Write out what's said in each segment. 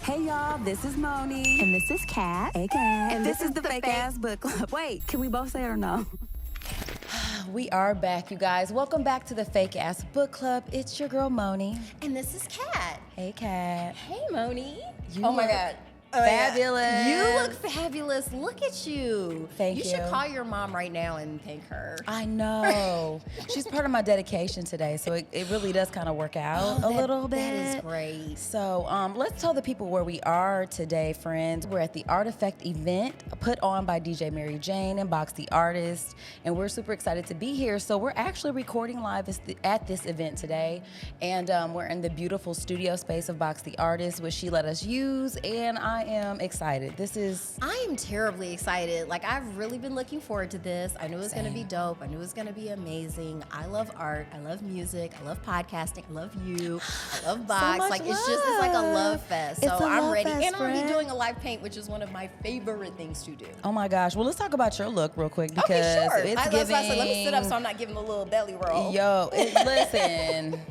Hey y'all, this is Moni. And this is Kat. Hey Kat. And this is the Fake Ass Book Club. Wait, can we both say it or no? We are back, you guys. Welcome back to the Fake Ass Book Club. It's your girl, Moni. And this is Kat. Hey, Kat. Hey, Moni. Oh my God. Fabulous. You look fabulous. Look at you. Thank you. You should call your mom right now and thank her. I know. She's part of my dedication today, so it really does kind of work out a little bit. That is great. So let's tell the people where we are today, friends. We're at the Artifact event put on by DJ Mary Jane and Box the Artist, and we're super excited to be here. So we're actually recording live at this event today, and we're in the beautiful studio space of Box the Artist, which she let us use, and I am excited. I am terribly excited. Like, I've really been looking forward to this. I knew it was going to be dope. I knew it was going to be amazing. I love art. I love music. I love podcasting. I love you. I love Box. much Like, love. it's like a love fest. So It's a I'm love ready. fest, And I'll be friend. doing a live paint, which is one of my favorite things to do. Oh my gosh. Well, let's talk about your look real quick because Okay, sure. it's That's giving. why I said, let me sit up so I'm not giving the little belly roll. Yo, listen.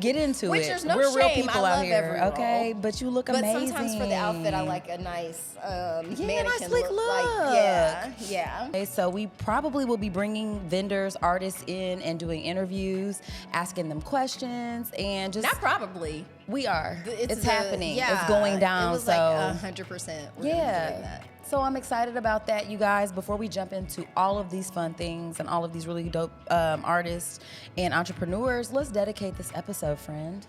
Get into Which it. there's no We're real shame. people I out love here, every roll. okay? But you look But amazing. sometimes for the outfit, I like a nice mannequin nice sleek look. Like, yeah. Okay, so we probably will be bringing vendors, artists in and doing interviews, asking them questions, and just Not probably. we are. It's a- happening. yeah, It's going down. It was so like 100%. We're doing yeah. that. So I'm excited about that, you guys. Before we jump into all of these fun things and all of these really dope artists and entrepreneurs, let's dedicate this episode, friend.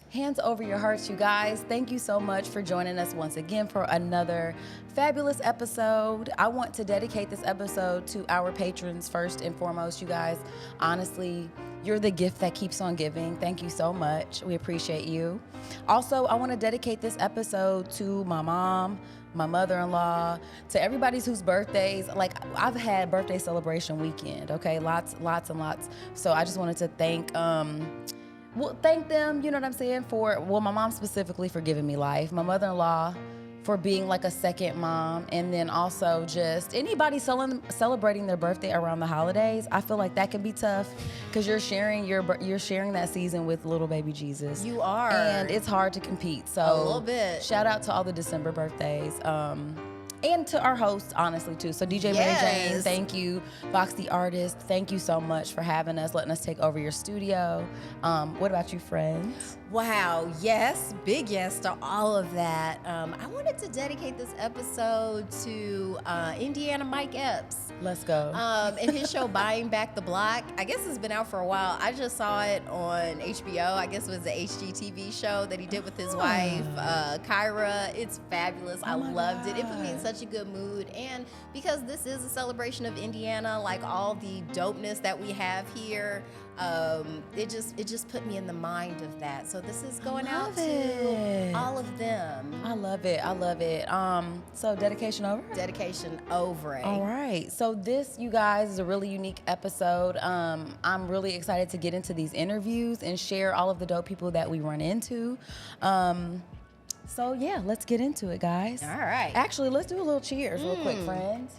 Hands over your hearts, you guys. Thank you so much for joining us once again for another fabulous episode. I want to dedicate this episode to our patrons first and foremost, you guys. Honestly, you're the gift that keeps on giving. Thank you so much. We appreciate you. Also, I want to dedicate this episode to my mom, my mother-in-law, to everybody whose birthdays, like I've had birthday celebration weekend, okay? Lots and lots. So I just wanted to thank them, you know what I'm saying, my mom specifically for giving me life, my mother-in-law for being like a second mom, and then also just anybody celebrating their birthday around the holidays. I feel like that can be tough because you're sharing that season with little baby Jesus. You are. And it's hard to compete. So A little bit. Shout out to all the December birthdays. And to our host, honestly, too. So DJ Mary Jane, Yes. thank you. Box the Artist, thank you so much for having us, letting us take over your studio. What about you, friends? Wow, yes, big yes to all of that. I wanted to dedicate this episode to Indiana Mike Epps. Let's go. And his show Buying Back the Block. I guess it's been out for a while. I just saw it on HBO. I guess it was the HGTV show that he did with his wife, Kyra. It's fabulous. I loved it. It put me in such a good mood. And because this is a celebration of Indiana, like all the dopeness that we have here, it just put me in the mind of that. So this is going out to all of them. I love it. So dedication over? Dedication over. All right. So this, you guys, is a really unique episode. I'm really excited to get into these interviews and share all of the dope people that we run into. So yeah, let's get into it, guys. All right. Actually, let's do a little cheers real quick, friends.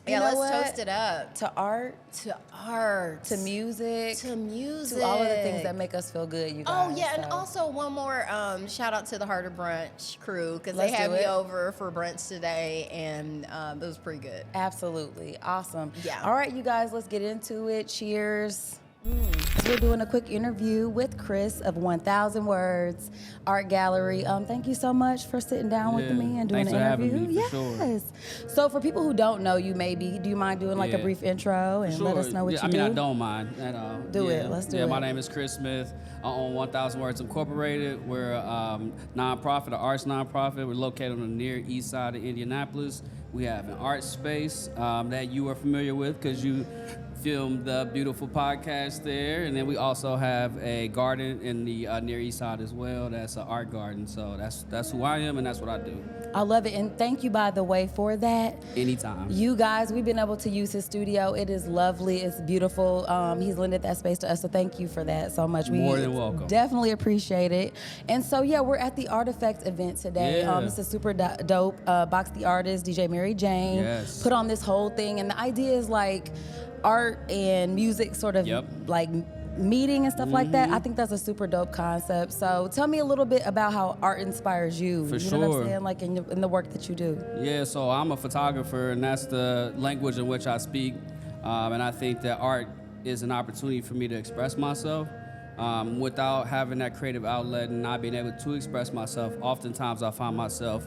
You Yeah, know let's what? toast it up. To art, To art. to music, To music. to all of the things that make us feel good, you guys. Oh, yeah, and So, also one more shout out to the Harder Brunch crew because they Let's had do me it. over for brunch today, and it was pretty good. Absolutely. Awesome. Yeah. All right, you guys, let's get into it. Cheers. So we're doing a quick interview with Chris of 1,000 Words Art Gallery. Thank you so much for sitting down with me and doing Thanks an for having interview. me, for sure. Yes. So for people who don't know you, maybe, do you mind doing like a Yeah. brief intro and let us know what you do? I don't mind at all. Do it. Let's do it. My name is Chris Smith. I own 1,000 Words Incorporated. We're a nonprofit, an arts nonprofit. We're located on the near east side of Indianapolis. We have an art space that you are familiar with because you filmed the beautiful podcast there. And then we also have a garden in the near east side as well. That's an art garden. So that's who I am and that's what I do. I love it. And thank you, by the way, for that. Anytime. You guys, we've been able to use his studio. It is lovely. It's beautiful. He's lended that space to us. So thank you for that so much. More than welcome. Definitely appreciate it. And so, yeah, we're at the Artifact event today. Yeah. It's a super dope. Box the Artist, DJ Mary Jane, Yes. put on this whole thing. And the idea is like art and music sort of Yep. like meeting and stuff like that. I think that's a super dope concept. So tell me a little bit about how art inspires you. For you know what I'm sure. saying? Like in the work that you do. Yeah, so I'm a photographer, and that's the language in which I speak. And I think that art is an opportunity for me to express myself. Without having that creative outlet and not being able to express myself, oftentimes I find myself,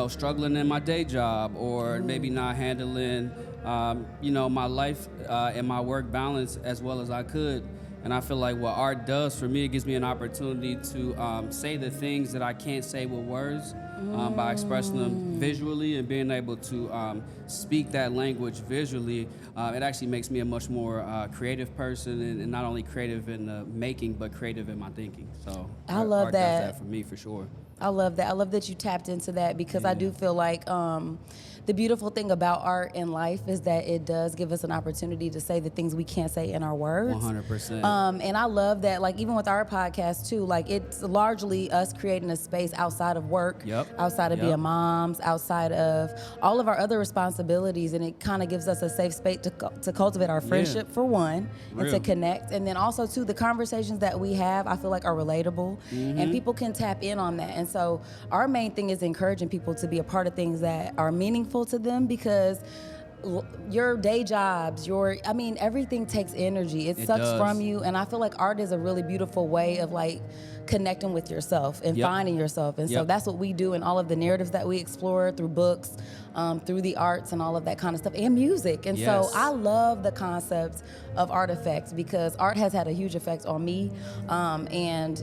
struggling in my day job, or maybe not handling, my life and my work balance as well as I could. And I feel like what art does for me, it gives me an opportunity to say the things that I can't say with words by expressing them visually and being able to speak that language visually. It actually makes me a much more creative person, and not only creative in the making, but creative in my thinking. So I love art that. does that for me for sure. I love that. I love that you tapped into that, because I do feel like the beautiful thing about art in life is that it does give us an opportunity to say the things we can't say in our words. 100%. And I love that, like, even with our podcast too, like, it's largely us creating a space outside of work, outside of being moms, outside of all of our other responsibilities, and it kind of gives us a safe space to cultivate our friendship for one, and to connect, and then also too, the conversations that we have, I feel like, are relatable, and people can tap in on that. And so our main thing is encouraging people to be a part of things that are meaningful to them, because your day jobs, everything takes energy. It sucks from you, and I feel like art is a really beautiful way of like connecting with yourself and finding yourself. And so that's what we do in all of the narratives that we explore through books, through the arts and all of that kind of stuff, and music. And so I love the concept of artifacts, because art has had a huge effect on me, and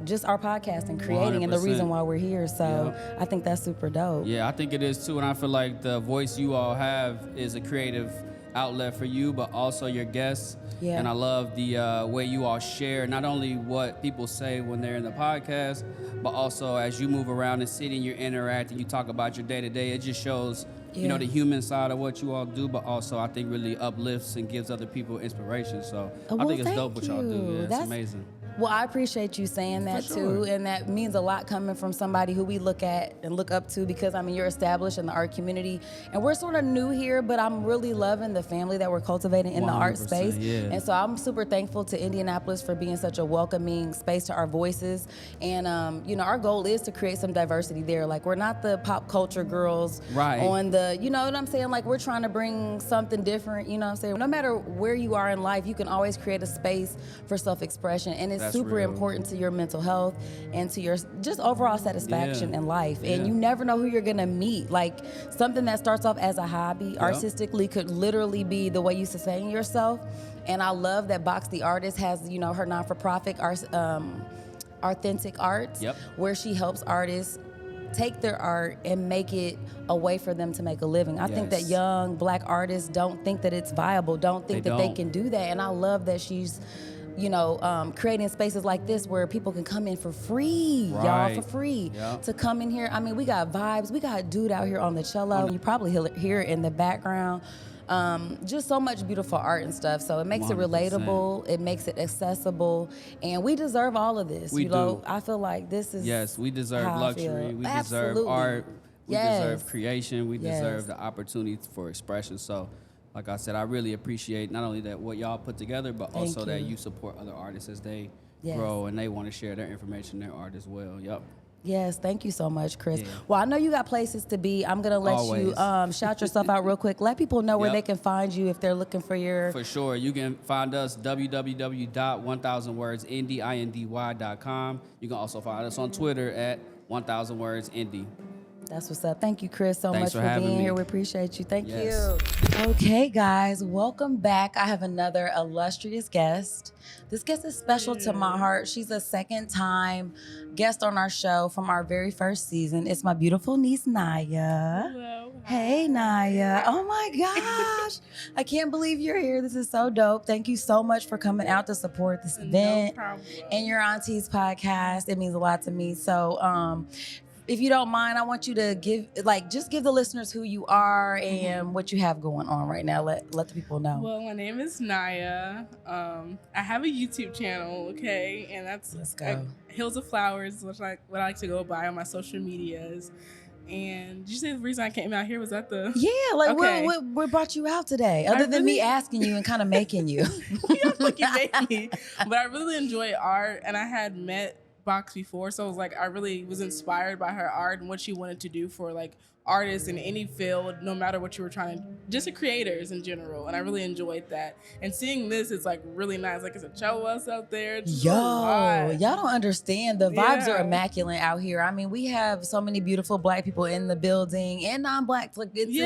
just our podcast and creating 100%. And the reason why we're here. So I think that's super dope. Yeah, I think it is too, and I feel like the voice you all have is a creative outlet for you, but also your guests. Yeah. And I love the way you all share not only what people say when they're in the podcast, but also as you move around the city and you're interacting, you talk about your day-to-day. It just shows, the human side of what you all do, but also I think really uplifts and gives other people inspiration. So I think it's dope what y'all do. Yeah, it's amazing. Well, I appreciate you saying that too, and that means a lot coming from somebody who we look at and look up to, because you're established in the art community, and we're sort of new here, but I'm really loving the family that we're cultivating in the art space. Yeah. And so I'm super thankful to Indianapolis for being such a welcoming space to our voices, and our goal is to create some diversity there. Like, we're not the pop culture girls on the, you know what I'm saying? Like, we're trying to bring something different, you know what I'm saying? No matter where you are in life, you can always create a space for self-expression, and it's super important to your mental health and to your just overall satisfaction in life. And you never know who you're gonna meet. Like, something that starts off as a hobby artistically could literally be the way you sustain yourself. And I love that Box the Artist has, her not-for-profit Authentic Arts, where she helps artists take their art and make it a way for them to make a living. I think that young Black artists don't think that it's viable, don't think that they can do that. And I love that she's creating spaces like this where people can come in for free, y'all, for free, to come in here. We got vibes. We got a dude out here on the cello. You probably hear it in the background. Just so much beautiful art and stuff. So it makes 100%. It relatable. It makes it accessible. And we deserve all of this. We do. I feel like this is Yes, we deserve luxury. We deserve art. We deserve creation. We deserve the opportunity for expression. So, like I said, I really appreciate not only that what y'all put together, but also that you support other artists as they grow and they want to share their information, their art as well. Yes, thank you so much, Chris. Well, I know you got places to be. I'm going to let you shout yourself out real quick. Let people know where they can find you if they're looking for your... For sure. You can find us www.1000wordsindy.com. You can also find us on Twitter at 1000wordsindy. That's what's up. Thank you, Chris, so Thanks much for being here. We appreciate you. Thank you. Okay, guys, welcome back. I have another illustrious guest. This guest is special to my heart. She's a second-time guest on our show from our very first season. It's my beautiful niece, Naya. Hello. Hey, Naya. Oh, my gosh. I can't believe you're here. This is so dope. Thank you so much for coming out to support this event and your auntie's podcast. It means a lot to me. So, if you don't mind, I want you to give the listeners who you are and what you have going on right now. Let the people know. Well, my name is Naya. I have a YouTube channel, and that's Let's go. Hills of Flowers, which what I like to go by on my social medias. And did you say the reason I came out here was that the? Yeah, like Okay. what brought you out today? Other than me asking you and kind of making you. Yeah, like you made me. But I really enjoy art, and I had met Box before, so it was like I really was inspired by her art and what she wanted to do for like artists in any field, no matter what you were trying to, just the creators in general. And I really enjoyed that. And seeing this is like really nice. Like it's a cello out there. It's just a lot. Y'all don't understand. The vibes are Yeah. immaculate out here. I mean, we have so many beautiful Black people in the building and non-Black. Like it's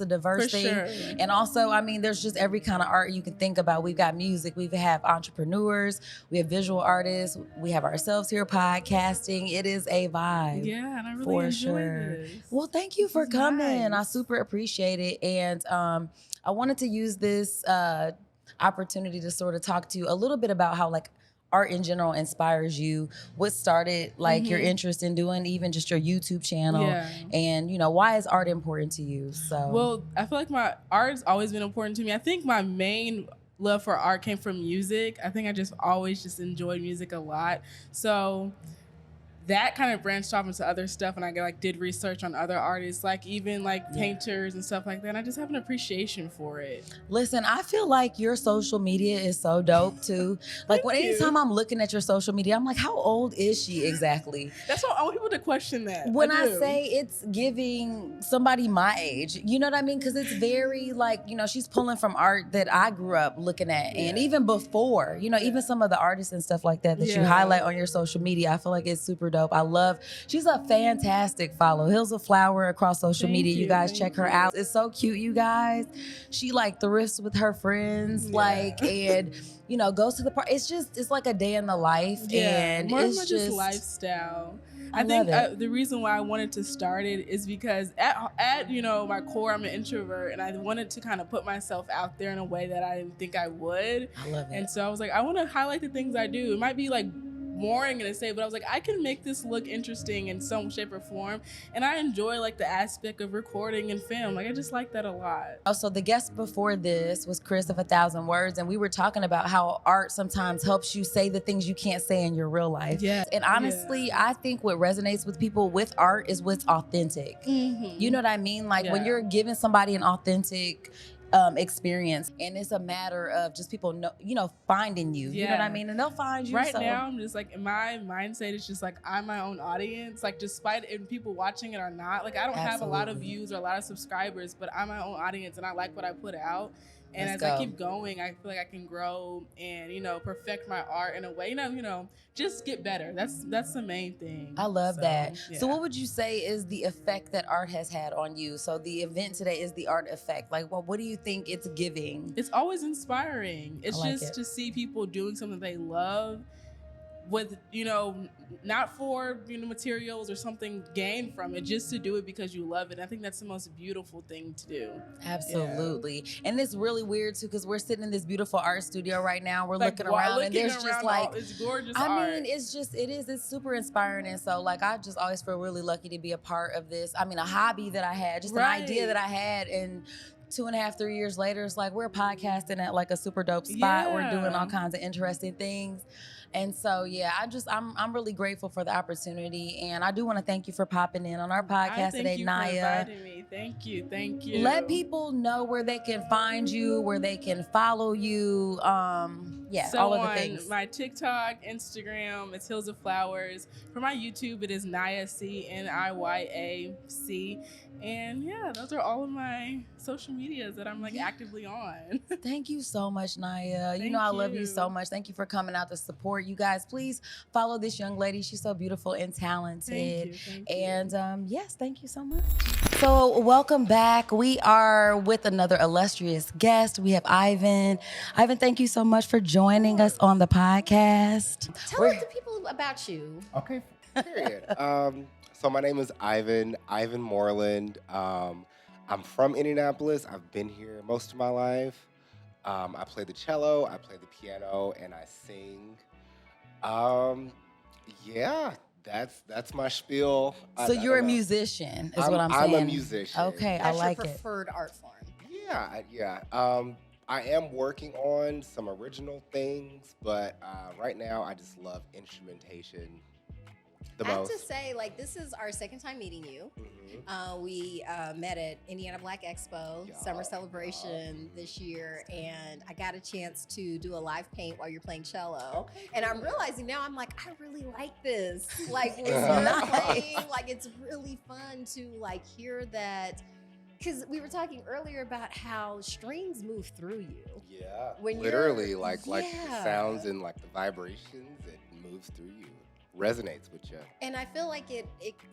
a diverse For thing. sure. And also, I mean, there's just every kind of art you can think about. We've got music, we have entrepreneurs, we have visual artists, we have ourselves here podcasting. It is a vibe. Yeah, and I really For enjoy sure. this. Well, thank you for This is coming. I nice. super appreciate it. And I wanted to use this opportunity to sort of talk to you a little bit about how like art in general inspires you. What started like your interest in doing even just your YouTube channel? Yeah. And you know, why is art important to you? So Well, I feel like my art's always been important to me. I think my main love for art came from music. I think I just always just enjoyed music a lot. So that kind of branched off into other stuff, and I like did research on other artists, like even like painters and stuff like that. And I just have an appreciation for it. listen, I feel like your social media is so dope too. Like when you. anytime I'm looking at your social media, I'm like, how old is she exactly? That's what I want people to question that. When I do. say it's giving somebody my age, you know what I mean? Because it's very like, you know, she's pulling from art that I grew up looking at. And even before, you know, even some of the artists and stuff like that you Yeah. highlight on your social media, I feel like it's super dope. She's a fantastic follow. Hills of Flower across social media. You guys check her out. It's so cute, you guys. She like thrifts with her friends, like, and you know, goes to the park. It's like a day in the life. And more it's of just lifestyle. I I think love the reason why I wanted to start it is because at you know my core, I'm an introvert, and I wanted to kind of put myself out there in a way that I didn't think I would. I love it. And so I was like, I want to highlight the things I do. It might be like boring to say, but I was like, I can make this look interesting in some shape or form. And I enjoy like the aspect of recording and film. Like I just like that a lot. Also, the guest before this was Chris of 1,000 Words, and we were talking about how art sometimes helps you say the things you can't say in your real life. Yeah. And honestly, I think what resonates with people with art is what's authentic. You know what I mean? Like when you're giving somebody an authentic experience, and it's a matter of just people know, you know, finding you. You know what I mean? And they'll find you. Right so. now, I'm just like, in my mindset is just like, I'm my own audience. Like, despite if people watching it or not, like, I don't have a lot of views or a lot of subscribers, but I'm my own audience and I like what I put out. And Let's as I go. keep going, I feel like I can grow and, you know, perfect my art in a way, you know, just get better. That's the main thing. I love that. yeah. So what would you say is the effect that art has had on you? So the event today is the art effect. Like, well, what do you think it's giving? It's always inspiring. It's like just it. to see people doing something they love with, you know, not for, you know, materials or something gained from it, just to do it because you love it. I think that's the most beautiful thing to do. Absolutely. And it's really weird too, because we're sitting in this beautiful art studio right now. We're Like, looking around and there's looking just around like, it's gorgeous I art. mean, it's super inspiring. And so like, I just always feel really lucky to be a part of this. I mean, a hobby that I had, just an idea that I had, and 2.5, 3 years later, it's like we're podcasting at like a super dope spot. We're doing all kinds of interesting things. And so, yeah, I'm really grateful for the opportunity. And I do want to thank you for popping in on our podcast today, Naya. Thank you for inviting me. Thank you. Let people know where they can find you, where they can follow you. So all of the on things. my TikTok, Instagram, it's Hills of Flowers. For my YouTube, it is Naya C, Niyac. And yeah, those are all of my social medias that I'm like actively on. Thank you so much, Naya. You Thank know I love you you. so much. Thank you for coming out to support. You guys, please follow this young lady. She's so beautiful and talented. Thank you. And yes, thank you so much. So welcome back. We are with another illustrious guest. We have Ivan. Ivan, thank you so much for joining us on the podcast. Tell the people about you. Okay, period. So my name is Ivan Moreland. I'm from Indianapolis. I've been here most of my life. I play the cello, I play the piano, and I sing. Yeah, that's my spiel. So you're a musician, is what I'm saying. I'm a musician. Okay, That's I like your it. preferred art form. Yeah. I am working on some original things, but right now I just love instrumentation. the I have most. to say, like, this is our second time meeting you. We met at Indiana Black Expo summer celebration this year, and I got a chance to do a live paint while you're playing cello. And I'm realizing now, I'm like, I really like this. Like, when you're playing, like, it's really fun to like hear that. Because we were talking earlier about how strings move through you. Yeah, When literally, you're- like the yeah. sounds and like the vibrations, it moves through you, resonates with you. And I feel like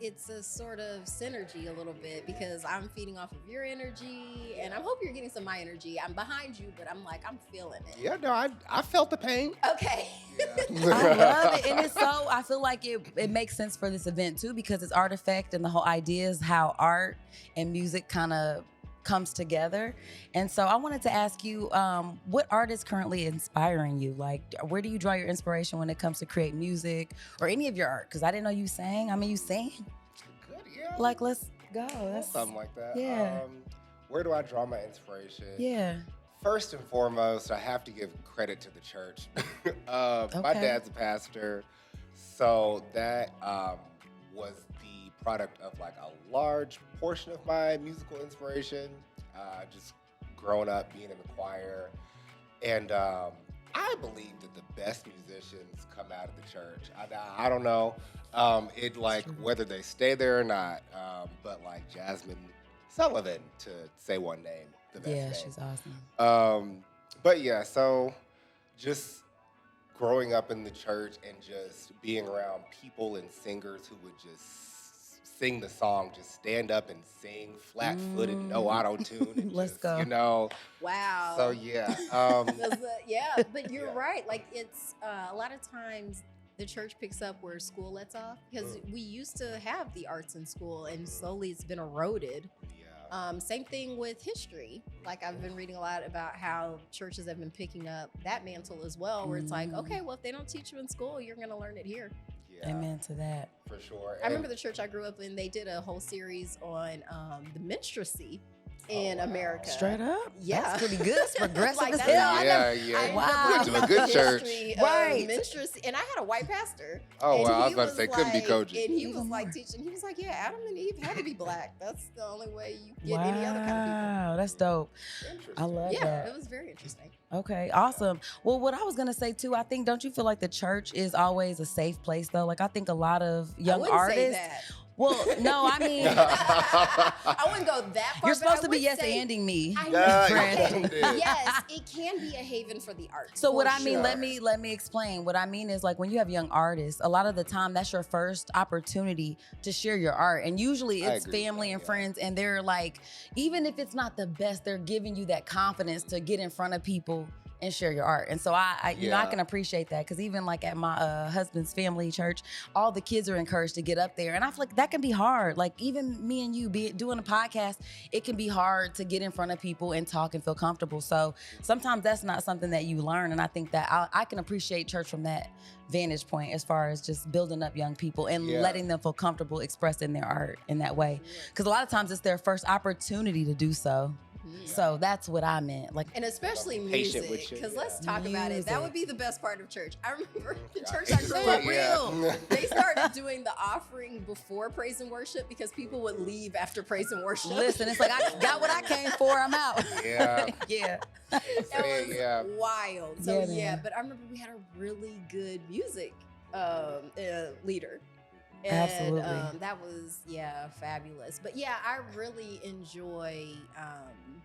it's a sort of synergy a little bit because I'm feeding off of your energy, and I hope you're getting some of my energy. I'm behind you, but I'm like, I'm feeling it. Yeah, no, I felt the pain. Okay. I love it. And it's so, I feel like it makes sense for this event too, because it's Artifact and the whole idea is how art and music kind of comes together. And so I wanted to ask you, what art is currently inspiring you? Like, where do you draw your inspiration when it comes to create music or any of your art? Because I didn't know you sang. I mean, you sing. Good, yeah. Like, let's go. That's Something like that. Yeah. Where do I draw my inspiration? Yeah. First and foremost, I have to give credit to the church. My Okay. dad's a pastor, so that was the product of like a large portion of my musical inspiration. Just growing up, being in the choir, and I believe that the best musicians come out of the church. I don't know, it like whether they stay there or not, but like Jasmine Sullivan, to say one name, the best Yeah, name. she's awesome. But yeah, so just growing up in the church and just being around people and singers who would just sing the song, just stand up and sing flat-footed, no auto-tune. And Let's just, go. You know, Wow. so yeah. Yeah, but you're Yeah. right. Like, it's a lot of times the church picks up where school lets off because we used to have the arts in school, and slowly it's been eroded. Same thing with history. Like, I've been reading a lot about how churches have been picking up that mantle as well, where it's like, okay, well, if they don't teach you in school, you're going to learn it here. Yeah, Amen to that. for sure. I remember the church I grew up in, they did a whole series on the minstrelsy in America. Straight up? Yeah. That's pretty good. That's progressive Like, as that's hell. how I Yeah, never- yeah. Wow. You went to a good church. Right. Minstrelsy, and I had a white pastor. Oh, and wow. I was he about to say, couldn't be like- coaching. And he was Even like more. teaching. He was like, yeah, Adam and Eve had to be black. That's the only way you get any other kind of Wow, that's dope. Interesting. I love people. Yeah, that. it was very interesting. Okay, awesome. Well, what I was gonna say too, I think, don't you feel like the church is always a safe place though? Like, I think a lot of young I wouldn't artists. say that. Well, no, I mean, I wouldn't go that far. you're but I supposed to be would yes say- anding me. I Yeah, Brandon. you did. Yes, it can be a haven for the arts. So what for I mean, sure. let me explain. What I mean is, like, when you have young artists, a lot of the time that's your first opportunity to share your art. And usually I it's agree with family that, and yeah. friends, and they're like, even if it's not the best, they're giving you that confidence to get in front of people and share your art. And so I you know, I Yeah. can appreciate that, because even like at my husband's family church, all the kids are encouraged to get up there, and I feel like that can be hard. Like, even me and you doing a podcast, it can be hard to get in front of people and talk and feel comfortable. So sometimes that's not something that you learn, and I think that I can appreciate church from that vantage point, as far as just building up young people and Yeah. letting them feel comfortable expressing their art in that way, because a lot of times it's their first opportunity to do so. So that's what I meant. Like, And especially Patient music, with you, because yeah. let's talk about it. That Music. would be the best part of church. I remember the Yeah. church I grew up Yeah. with. They started doing the offering before praise and worship because people would leave after praise and worship. listen, it's like, I got what I came for. I'm out. Yeah. Yeah. That Say, was yeah. wild. So Yeah, yeah, man. but I remember we had a really good music leader. And, Absolutely. that was fabulous. But yeah, I really enjoy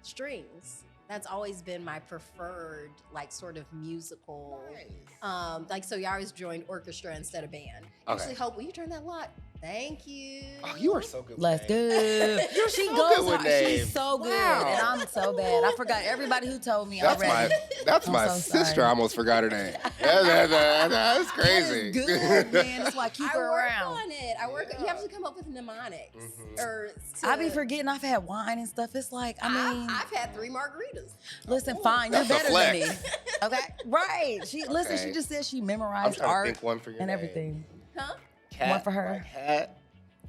strings. That's always been my preferred, like, sort of musical. Like, so you always joined orchestra instead of band. Okay. Usually, Hope, will you turn that lock? Thank you. Oh, you are so good. with Let's names. go. She so goes good with hard. She's names. so good. Wow. And I'm so bad. I forgot everybody who told me That's already. that's I'm my so sister. sorry. I almost forgot her name. That's crazy. That is good, man. That's why I keep I her work around. on it. I work. You have to come up with mnemonics. Or I be forgetting I've had wine and stuff. It's like, I mean, I've had 3 margaritas. listen, fine, you're That's a better than me. flex. Okay, right? She listen. Okay. She just said she I'm memorized trying to art think one for your and name. everything. Huh? Cat, One for her. like Cat.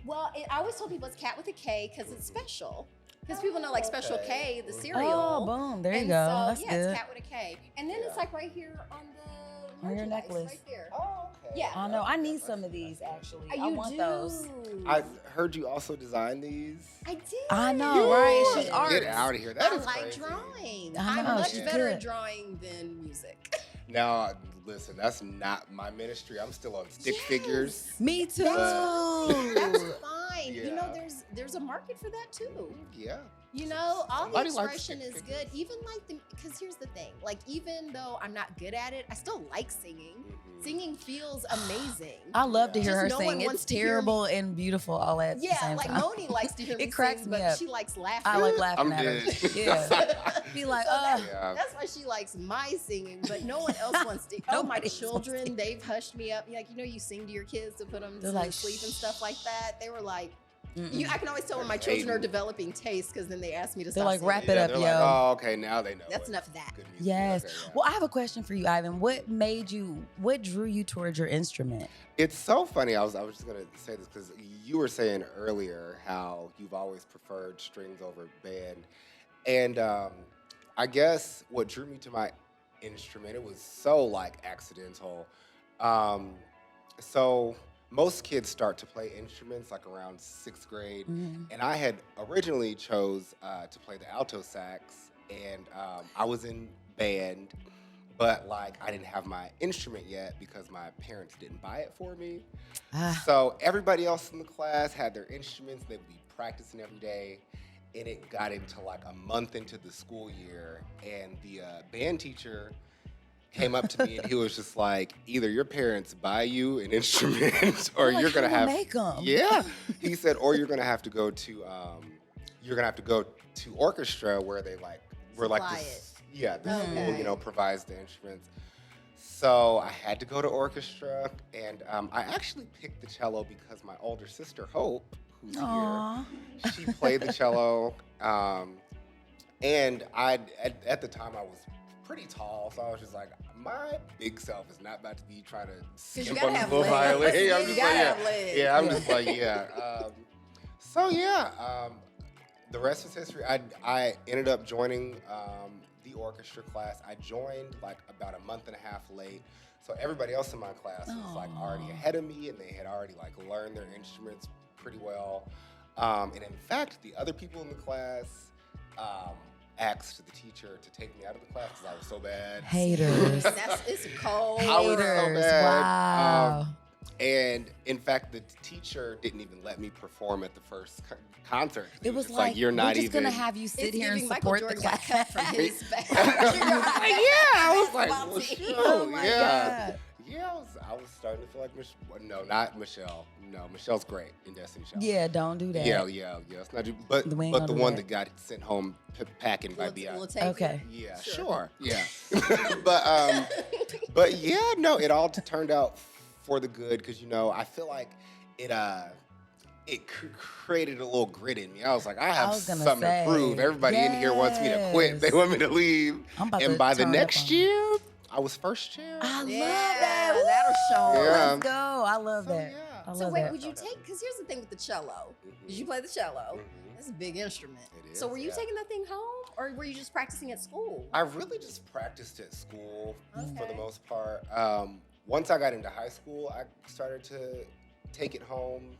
Well, I always told people it's Cat with a K because it's special. Because people know, like, Special K, the cereal. Oh, boom! There you And go. So, That's yeah, good. it's Cat with a K. And then it's like right here on the On your merchandise, necklace. right there. Oh, okay. Yeah. I know. I need some of these actually. I You want do. those. I heard you also design these. I did. I know, right? She Get arts. out of here. That I is like crazy. drawing. I I'm know, much she's better good. at drawing than music. Now, listen, that's not my ministry. I'm still on stick figures. Me too. That's fine. You know, Yeah. there's a market for that too. Yeah. You know, all the Somebody likes expression stick is figures. good. Even like because here's the thing. Like even though I'm not good at it, I still like singing. Mhm. Singing feels amazing. I love to hear Just her no one sing. wants It's to hear me. terrible and beautiful all at the Yeah, same like time. Moni likes to hear me It cracks sing, me but up. she likes laughing. I like laughing I'm at her. dead. Yeah. Be like, So that's, Yeah. that's why she likes my singing, but no one else wants to. Oh, my Nobody else wants to. children, they've hushed me up. Like, you know, you sing to your kids to put them They're to like, sleep and stuff like that. They were like, Mm-mm. I can always tell when my children are developing taste because then they ask me to They're stop like, singing. wrap it Yeah, up, they're yo. like, oh, okay, now they know. That's what enough of that. good music is. Yes. Okay, yeah. Well, I have a question for you, Ivan. What drew you towards your instrument? It's so funny. I was just gonna say this because you were saying earlier how you've always preferred strings over band, and I guess what drew me to my instrument, it was so like accidental. So most kids start to play instruments like around 6th grade, and I had originally chose to play the alto sax, and I was in band. But like I didn't have my instrument yet because my parents didn't buy it for me. So everybody else in the class had their instruments. They would be practicing every day. And it got into like a month into the school year. And the band teacher came up to me and he was just like, either your parents buy you an instrument or Like, you're going to how have. to make 'em. Yeah. He said, or you're going to have to go to, orchestra where they like, where like Supply this. it. Yeah, the school, Okay. provides the instruments. So I had to go to orchestra, and I actually picked the cello because my older sister Hope, who's Aw. here, she played the cello, and at the time I was pretty tall, so I was just like, my big self is not about to be trying to you skimp gotta on this have little legs. violin. You I'm just gotta like, have legs. yeah, I'm just like, yeah. So yeah, the rest is history. I ended up joining the orchestra class. I joined like about a month and a half late. So everybody else in my class was like already ahead of me, and they had already like learned their instruments pretty well. And in fact, the other people in the class asked the teacher to take me out of the class because I was so bad. Haters. It's cold. I was so Haters. bad. Wow. And in fact, the teacher didn't even let me perform at the first concert. It was just like, you're not we're just even. gonna have you sit It's here and giving Michael support the Jordan got class. cut from his back. I was like, Basketball well, team. shoot, Oh my yeah. God. Yeah, I was starting to feel like no, not Michelle. No, Michelle's great in Destiny Child. Yeah, don't do that. Yeah. It's not. But We ain't the gonna do one that. that got sent home packing by We'll Beyonce. take it. Okay. Yeah, Sure. sure. Yeah. but yeah, no, it all turned out for the good because I feel like it created a little grit in me. I was like, I have was gonna something say, to prove. Everybody in here wants me to quit. They yes. want me to leave. I'm about And to by the turn up next on year, I was first chair. I Yeah, love that. that'll show. Yeah. Let's go. I love So, that. yeah. I So love wait, that. would you take? Because here's the thing with the cello. Mhm. Did you play the cello? Mhm. That's a big instrument. It So is, were you yeah. taking that thing home, or were you just practicing at school? I really just practiced at school for the Okay. most part. Once I got into high school, I started to take it home.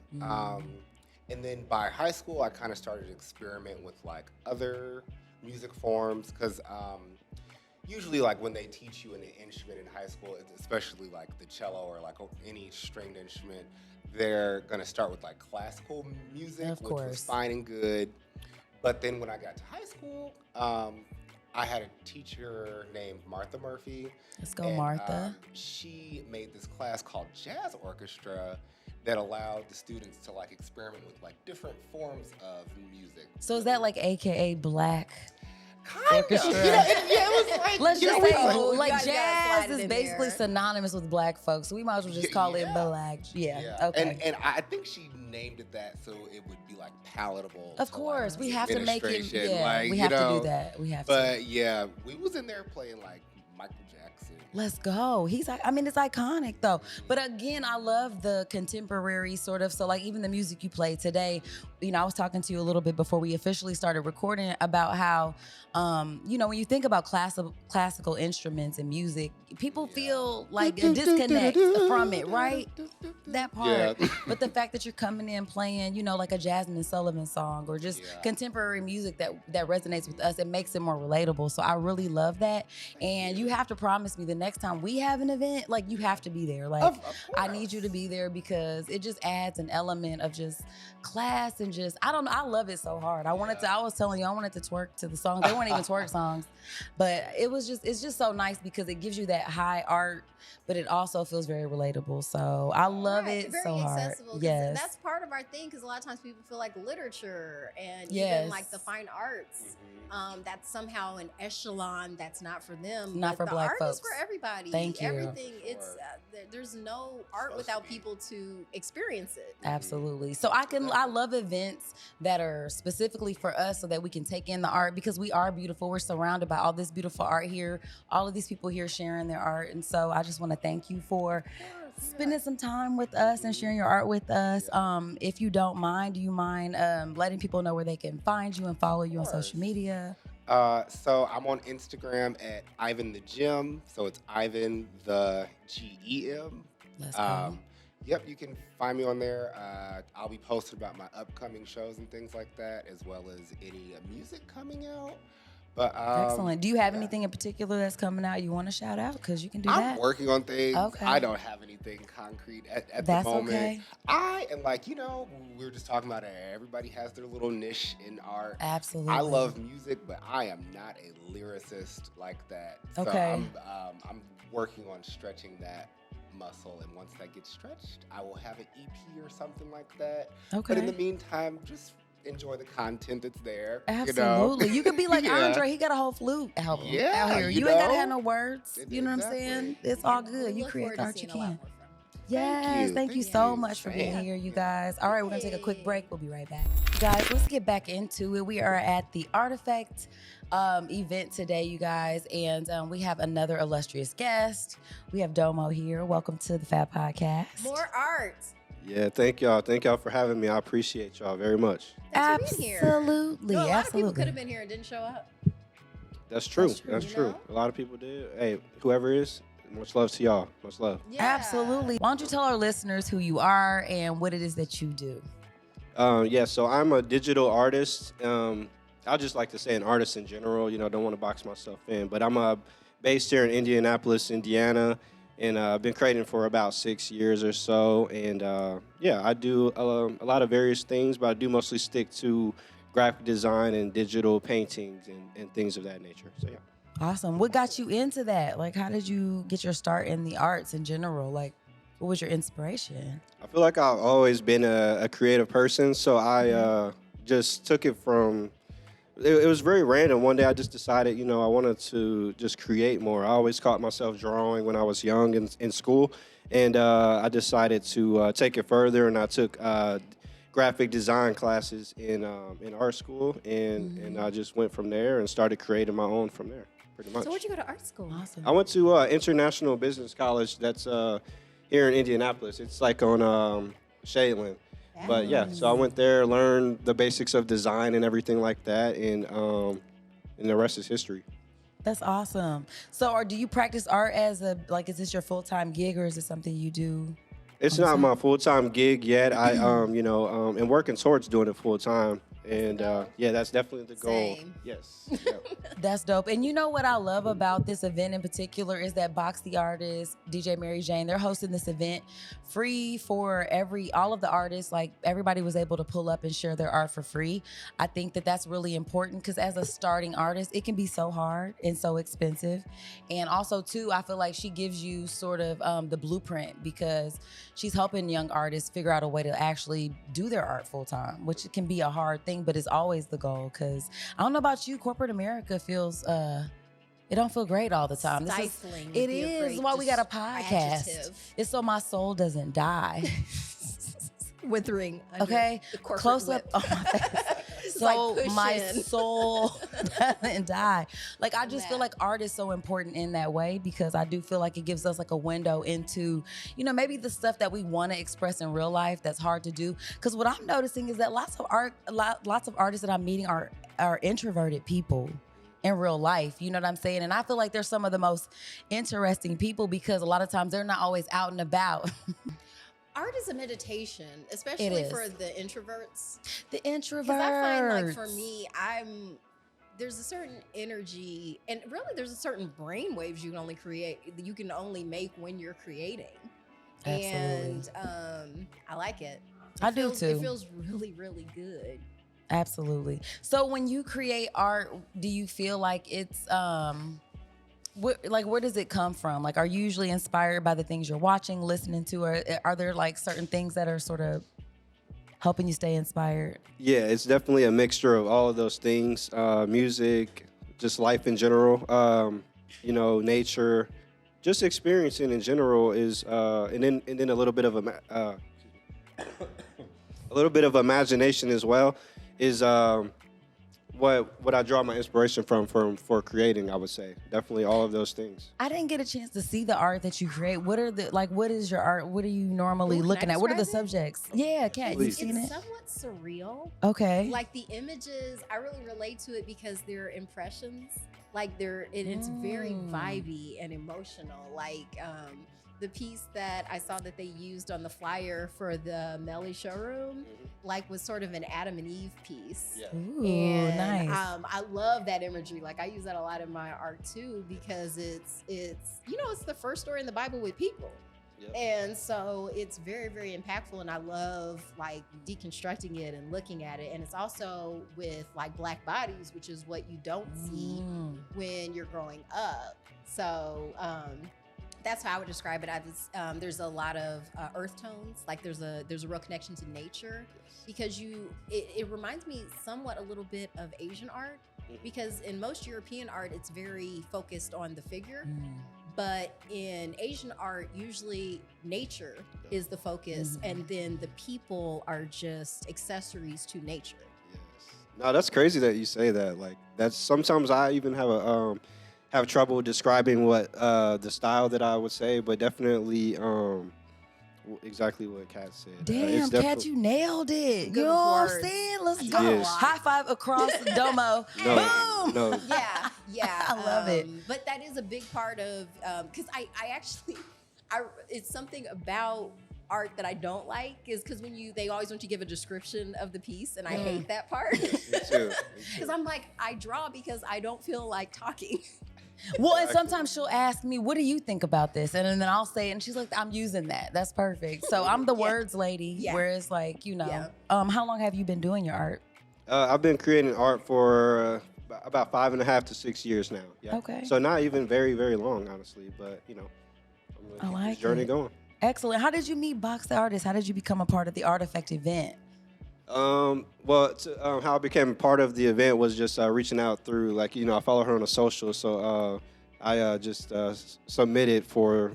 And then by high school, I kind of started to experiment with like other music forms because usually like when they teach you an instrument in high school, especially like the cello or like any stringed instrument, they're gonna start with like classical music, Of which was course. fine and good. But then when I got to high school, I had a teacher named Martha Murphy. Let's go, and, Martha. she made this class called Jazz Orchestra that allowed the students to like experiment with like different forms of music. So is that like AKA black Kind orchestra? of. It was like, Let's just we- say, Oh, you like, gotta jazz slide it is in basically there. synonymous with black folks, so we might as well just Yeah, call it yeah. black. Yeah. Okay. And I think she named it that so it would be like palatable. Of to, course, like, we have to make it. administration, Yeah, like, we you have to know. do that. We have to. But yeah, we was in there playing like Michael Jackson. Let's go. He's like, I mean, it's iconic though. But again, I love the contemporary sort of, so like even the music you played today, you know, I was talking to you a little bit before we officially started recording about how, you know, when you think about classical instruments and music, people feel like a disconnect from it, right? That part. Yeah. But the fact that you're coming in playing, you know, like a Jasmine Sullivan song or just contemporary music that resonates with us, it makes it more relatable. So I really love that. And you have to promise me the next time we have an event, like you have to be there. Like Of I need you to be there because it just adds an element of just class and just, I don't know, I love it so hard. I was telling you, I wanted to twerk to the songs. They weren't even twerk songs, but it's just so nice because it gives you that high art, but it also feels very relatable. So I love it very so hard. accessible. Yes. That's part of our thing because a lot of times people feel like literature and Yes. even like the fine arts, that's somehow an echelon that's not for them. Not but for the Black art folks. is for everybody. Thank you. Everything. It's there's no art without people to experience it. Absolutely. So I love events that are specifically for us so that we can take in the art because we are beautiful. We're surrounded by all this beautiful art here. All of these people here sharing their art. And so I just want to thank you for spending some time with us and sharing your art with us. If you don't mind, do you mind letting people know where they can find you and follow you on social media? So I'm on Instagram at Ivan the Gym. So it's Ivan the GEM. Let's go. Yep, you can find me on there. I'll be posting about my upcoming shows and things like that, as well as any music coming out. But Excellent. Do you have anything in particular that's coming out you want to shout out? Because you can do that. I'm working on things. Okay. I don't have anything concrete at That's the moment. okay. I am like, you know, we were just talking about it. Everybody has their little niche in art. Absolutely. I love music, but I am not a lyricist like that. So Okay. I'm working on stretching that muscle, and once that gets stretched, I will have an EP or something like that. Okay. But in the meantime, just enjoy the content that's there. Absolutely. You could be like Yeah. Andre. He got a whole flute album Yeah, out here. you You ain't got to know. have no words. You know what I'm saying? It's all good. You Look create forward the to art you seeing a lot can. more from you. Yes, thank you so much for being here, you guys. All right, we're gonna take a quick break. We'll be right back. Guys, let's get back into it. We are at the Artifact event today, you guys, and we have another illustrious guest. We have Domo here. Welcome to the Fab Podcast. More art. Yeah, thank y'all. Thank y'all for having me. I appreciate y'all very much. Thanks for being here. Absolutely, No, a lot of people absolutely. could have been here and didn't show up. That's true. That's true, That's you true. know? A lot of people did. Hey, whoever is, much love to y'all. Much love. Yeah. Absolutely. Why don't you tell our listeners who you are and what it is that you do? Yeah, so I'm a digital artist. I just like to say an artist in general. You know, don't want to box myself in, but I'm based here in Indianapolis, Indiana, and I've been creating for about 6 years or so. And yeah, I do a lot of various things, but I do mostly stick to graphic design and digital paintings and things of that nature. So yeah. Awesome. What got you into that? Like, how did you get your start in the arts in general? Like, what was your inspiration? I feel like I've always been a creative person, so I just took it from. It was very random. One day I just decided, you know, I wanted to just create more. I always caught myself drawing when I was young in school, and I decided to take it further, and I took graphic design classes in art school, and I just went from there and started creating my own from there, pretty much. So where'd you go to art school? Awesome. I went to International Business College. That's here in Indianapolis. It's like on Shadeland. But yeah, so I went there, learned the basics of design and everything like that, and the rest is history. That's awesome. So, or do you practice art as is this your full-time gig or is it something you do? It's not my full-time gig yet. I am working towards doing it full-time. And yeah, that's definitely the goal. Same. Yes. Yep. That's dope. And you know what I love about this event in particular is that Box the Artist, DJ Mary Jane, they're hosting this event free for all of the artists. Like everybody was able to pull up and share their art for free. I think that that's really important because as a starting artist, it can be so hard and so expensive. And also too, I feel like she gives you sort of the blueprint because she's helping young artists figure out a way to actually do their art full time, which can be a hard thing, but it's always the goal. Because I don't know about you, corporate America feels it don't feel great all the time. Stifling. It would be a is great why we got a podcast. adjective. It's so my soul doesn't die. Withering. under Okay, the corporate close up whip. on my face. so like my pushing. soul doesn't die. Like I just feel that. like art is so important in that way because I do feel like it gives us like a window into, you know, maybe the stuff that we want to express in real life that's hard to do. Because what I'm noticing is that lots of artists that I'm meeting are introverted people in real life. You know what I'm saying? And I feel like they're some of the most interesting people because a lot of times they're not always out and about. Art is a meditation, especially is. for the introverts. The introverts. Because I find, like, for me, there's a certain energy, and really there's a certain brain waves you can only make when you're creating. Absolutely. And I like it. I do too. It feels really, really good. Absolutely. So when you create art, do you feel like it's where does it come from? Like, are you usually inspired by the things you're watching, listening to, or are there like certain things that are sort of helping you stay inspired? Yeah, it's definitely a mixture of all of those things. Music, just life in general, you know, nature, just experiencing in general is, and then a little bit of a little bit of imagination as well is what I draw my inspiration from for creating. I would say definitely all of those things. I didn't get a chance to see the art that you create. What is your art? What are you normally looking can I at? What are the describe subjects? Yeah, Kat, you Please. seen It's it? somewhat surreal. Okay. Like the images, I really relate to it because they're impressions. Like it's very vibey and emotional. Like the piece that I saw that they used on the flyer for the Melly showroom, like was sort of an Adam and Eve piece. Yeah. Ooh, And nice. I love that imagery. Like I use that a lot in my art too because it's it's the first story in the Bible with people. Yep. And so it's very, very impactful, and I love like deconstructing it and looking at it. And it's also with like Black bodies, which is what you don't see when you're growing up. So that's how I would describe it. There's a lot of earth tones. Like there's a real connection to nature because it reminds me somewhat a little bit of Asian art because in most European art it's very focused on the figure. But in Asian art, usually nature is the focus, and then the people are just accessories to nature. Yes. No, that's crazy that you say that. Like that's sometimes I even have trouble describing what the style that I would say, but definitely exactly what Kat said. Damn, Kat, you nailed it. Good You know what I'm words. saying? Let's go. Yes. High five across Domo. Boom. No. Yeah. I love it. But that is a big part of, because I actually, it's something about art that I don't like is because they always want you to give a description of the piece, and I hate that part. Me too. Because I'm like, I draw because I don't feel like talking. Well, and sometimes she'll ask me, what do you think about this? And then I'll say it, and she's like, I'm using that. That's perfect. So I'm the words lady, Yeah. where it's like, Yeah. how long have you been doing your art? I've been creating art for about 5.5 to 6 years now. Yeah. Okay. So not even very, very long, honestly, but I'm I gonna like keep this journey it. going. Excellent. How did you meet Box the Artist? How did you become a part of the Artifact event? How I became part of the event was just reaching out through, like, I follow her on the social, so I just submitted for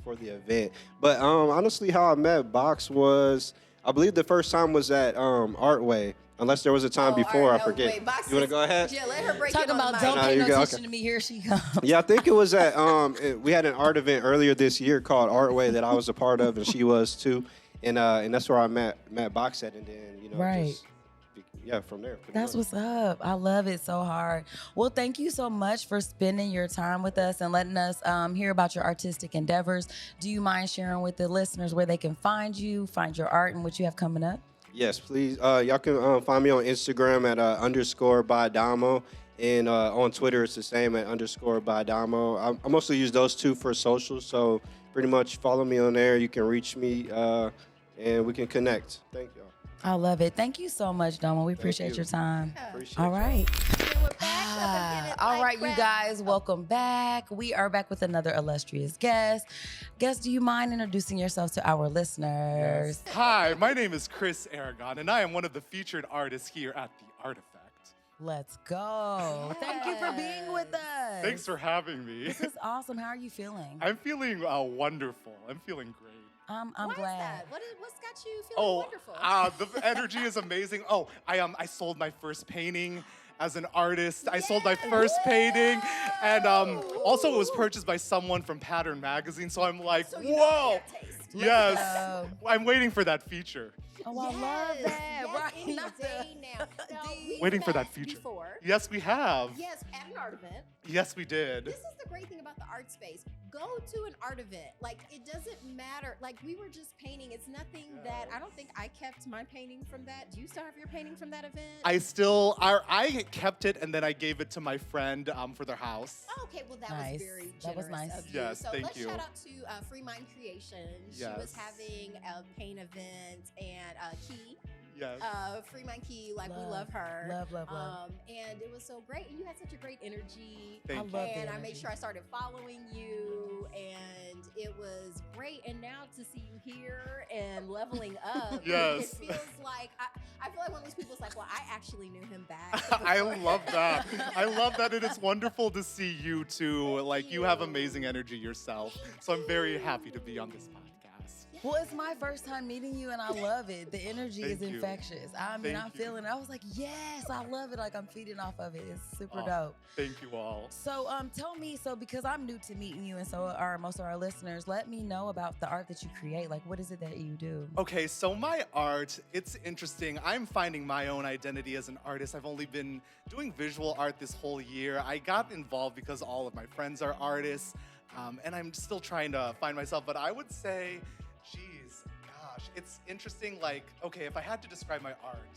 the event. But honestly, how I met Box was, I believe the first time was at Artway, unless there was a time before, I forget. Wait, Box You want to is- go ahead? Yeah, let her break Talking it on about the don't mic. No, pay you no go, attention okay. to me. Here she comes. Yeah, I think it was at we had an art event earlier this year called Artway that I was a part of, and she was too, and that's where I met Box at, and then Right. just, from there. That's what's up. I love it so hard. Well, thank you so much for spending your time with us and letting us hear about your artistic endeavors. Do you mind sharing with the listeners where they can find you, find your art, and what you have coming up? Yes, please. Y'all can find me on Instagram at _by_Damo, and on Twitter it's the same at _by_Damo. I mostly use those two for social, so pretty much follow me on there. You can reach me, and we can connect. Thank y'all. I love it. Thank you so much, Domo. We appreciate you. your time. Appreciate All y'all. right. And we're back up again at All Like right, you Crack. guys, welcome back. We are back with another illustrious guest. Guest, do you mind introducing yourself to our listeners? Hi, my name is Chris Aragon, and I am one of the featured artists here at the Artifact. Let's go. Thank you for being with us. Thanks for having me. This is awesome. How are you feeling? I'm feeling wonderful. I'm feeling great. I'm Why is glad. that? What's got you feeling Oh, wonderful? the energy is amazing. Oh, I sold my first painting as an artist. I sold my first painting, and also it was purchased by someone from Pattern Magazine. So I'm like, So you whoa, know their taste. yes. I'm waiting for that feature. Oh, I love that. Yes, Right. any Not day the- now. No, we've Waiting for that met feature. Before. Yes, we have. Yes, at an art event. Yes, we did. This is the great thing about the art space. Go to an art event. Like, it doesn't matter. Like, we were just painting. It's nothing that I don't think I kept my painting from that. Do you still have your painting from that event? I kept it and then I gave it to my friend for their house. Oh, okay, well, that Nice. was very generous That was nice. of you. Yes, so thank let's you. shout out to Free Mind Creations. She was Yes. having a paint event, and Key, Yes. Free Mind Key, like we Love. love her. Love. And it was so great. And you had such a great energy. Thank I you. love the And I made energy. sure I started following you, and it was great. And now to see you here and leveling up, Yes. it feels like I feel like one of those people is like, well, I actually knew him back. I love that. I love that. It is wonderful to see you too. Like, you have you. amazing energy yourself. So I'm very happy to be on this podcast. Well, it's my first time meeting you, and I love it. The energy is Thank you. infectious. I mean, Thank I'm you. feeling it. I was like, yes, I love it. Like, I'm feeding off of it. It's super Oh, dope. Thank you all. So, tell me, because I'm new to meeting you, and so are most of our listeners, let me know about the art that you create. Like, what is it that you do? Okay, so my art, it's interesting. I'm finding my own identity as an artist. I've only been doing visual art this whole year. I got involved because all of my friends are artists, and I'm still trying to find myself. But I would say, geez, gosh, it's interesting. Like, okay, if I had to describe my art,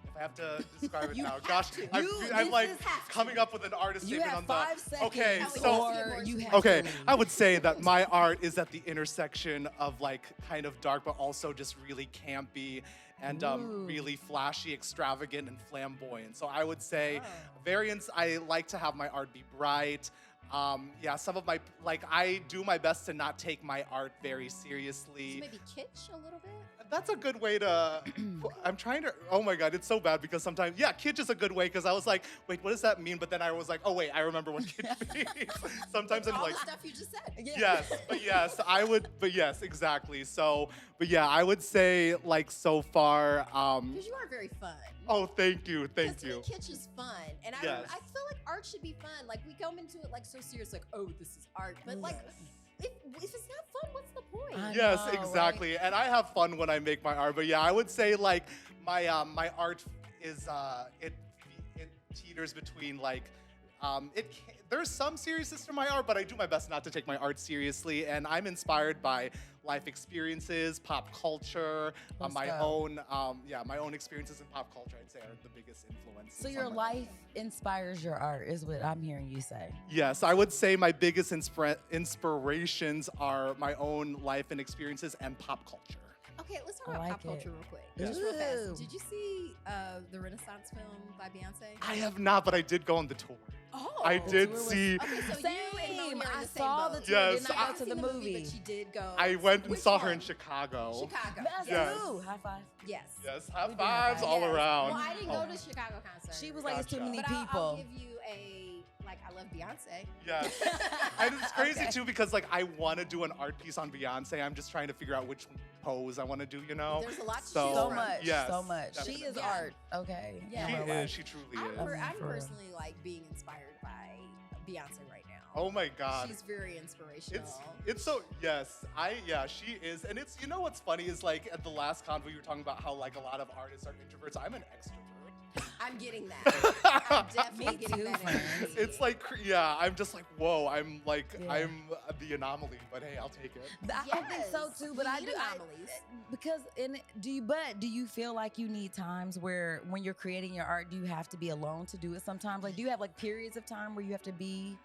if I have to describe it You now, have gosh, to. I'm This like is have to. coming up with an artist You statement have on 5 the. seconds, Okay, Now we so. gotta see or it you more have Okay, to I would say that my art is at the intersection of like kind of dark, but also just really campy and Ooh. really flashy, extravagant, and flamboyant. So I would say variants, I like to have my art be bright. Yeah, some of my, like, I do my best to not take my art very So seriously. maybe kitsch a little bit. That's a good way to, I'm trying to, oh my God, it's so bad because sometimes, yeah, kitsch is a good way because I was like, wait, what does that mean? But then I was like, oh wait, I remember what kitsch means. Sometimes I'm All like, the stuff you just said. yes, exactly. So, but yeah, I would say like so far, Because you are very fun. oh, thank you. Because to me, kitsch is fun, and I Yes. feel like art should be fun. Like we come into it like so serious, like oh, this is art, but like if it's not fun, what's the point? I Yes, know, exactly. And I have fun when I make my art. But yeah, I would say like my my art is it teeters between like there's some seriousness to my art, but I do my best not to take my art seriously. And I'm inspired by life experiences, pop culture, Let's my go. own experiences in pop culture. I'd say are the biggest influences. So your on my art. life inspires your art, is what I'm hearing you say. Yes, I would say my biggest inspirations are my own life and experiences and pop culture. Okay, let's talk I about like pop it. culture real quick. Yeah. Just real Ooh. fast. Did you see the Renaissance film by Beyonce? I have not, but I did go on the tour. Oh, I did tour was- see. Okay, so you and Moni Same. are in I the same saw boat. the tour, Yes, did not I- go to I've the seen movie. but you did go. I went and Which saw her one? in Chicago. Chicago. That's Yes. you. High five. Yes. Yes, high We did fives have all Yes. around. Well, I didn't Oh, go to Chicago concert. She was like, it's too Gotcha. many but people. I'll give you I love Beyonce. Yes. And it's crazy Okay. too because like I want to do an art piece on Beyonce. I'm just trying to figure out which pose I want to do, you know? There's a lot to So, choose So from. much. yes, so much. She definitely. is Yeah. art. Okay. Yeah. She in real is, life. she truly I'm, is. for I'm real. personally like being inspired by Beyonce right now. Oh my God. She's very inspirational. It's so yes, she is. And it's, you know what's funny is like at the last convo you were talking about how like a lot of artists are introverts. I'm an extrovert. I'm getting that. I'm definitely Me getting too, that friend. energy. It's like, yeah, I'm just like, whoa, I'm like, Yeah. I'm the anomaly, but hey, I'll take it. I think so Yes. too, but We I need do anomalies. because do you feel like you need times where when you're creating your art, do you have to be alone to do it sometimes? Like do you have like periods of time where you have to be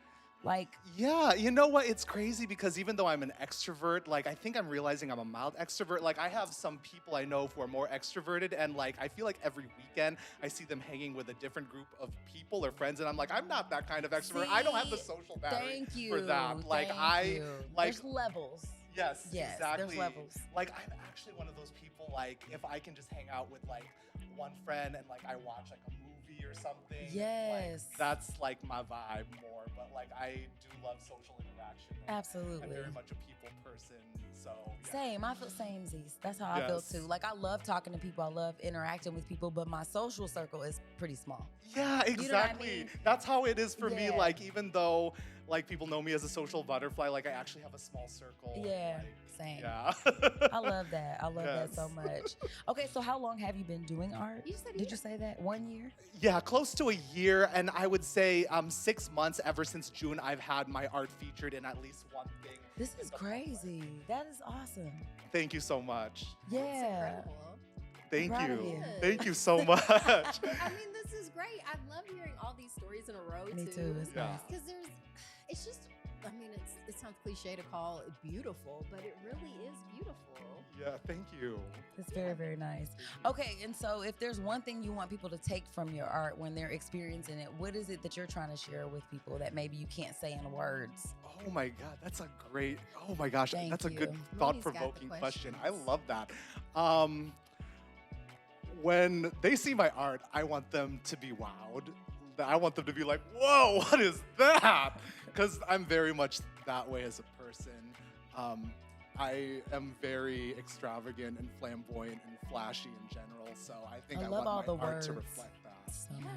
like Yeah, you know what? It's crazy because even though I'm an extrovert, like I think I'm realizing I'm a mild extrovert. Like I have some people I know who are more extroverted, and like I feel like every weekend I see them hanging with a different group of people or friends, and I'm like, I'm not that kind of extrovert. I don't have the See, social battery thank you for that. Like thank I you. like There's levels. Yes, Yes, exactly. there's levels. Like, I'm actually one of those people, like, if I can just hang out with, like, one friend and, like, I watch, like, a movie or something. Yes. Like, that's, like, my vibe more. But, like, I do love social interaction. Absolutely. I'm very much a people person, so. Yeah. Same. I feel samesies. That's how I feel Yes. too. Like I love talking to people. I love interacting with people, but my social circle is pretty small. Yeah, exactly. You know what I mean? That's how it is for me. Yeah. Like, even though, like, people know me as a social butterfly, like, I actually have a small circle. Yeah, Like, same. yeah. I love that. I love that so Yes. much. Okay, so how long have you been doing art? You said a Did year. you say that? 1 year? Yeah, close to a year, and I would say 6 months ever since June. I've had my art featured in at least one thing. This in is the public. crazy. That is awesome. Thank you so much. Yeah. That's incredible. Thank proud of you. you. Thank you so much. I mean, this is great. I love hearing all these stories in a row, Me too. It's Yeah. nice. Because it's just, I mean, it sounds cliche to call it beautiful, but it really is beautiful. Yeah, thank you. It's very, very nice. Okay, and so if there's one thing you want people to take from your art when they're experiencing it, what is it that you're trying to share with people that maybe you can't say in words? Oh my God, that's a great, oh my gosh, Thank that's a good you. Moni's got the thought-provoking question. I questions. love that. When they see my art, I want them to be wowed. I want them to be like, whoa, what is that? Because I'm very much that way as a person. I am very extravagant and flamboyant and flashy in general, so I think I I love all want the my art words. to reflect that. So nice.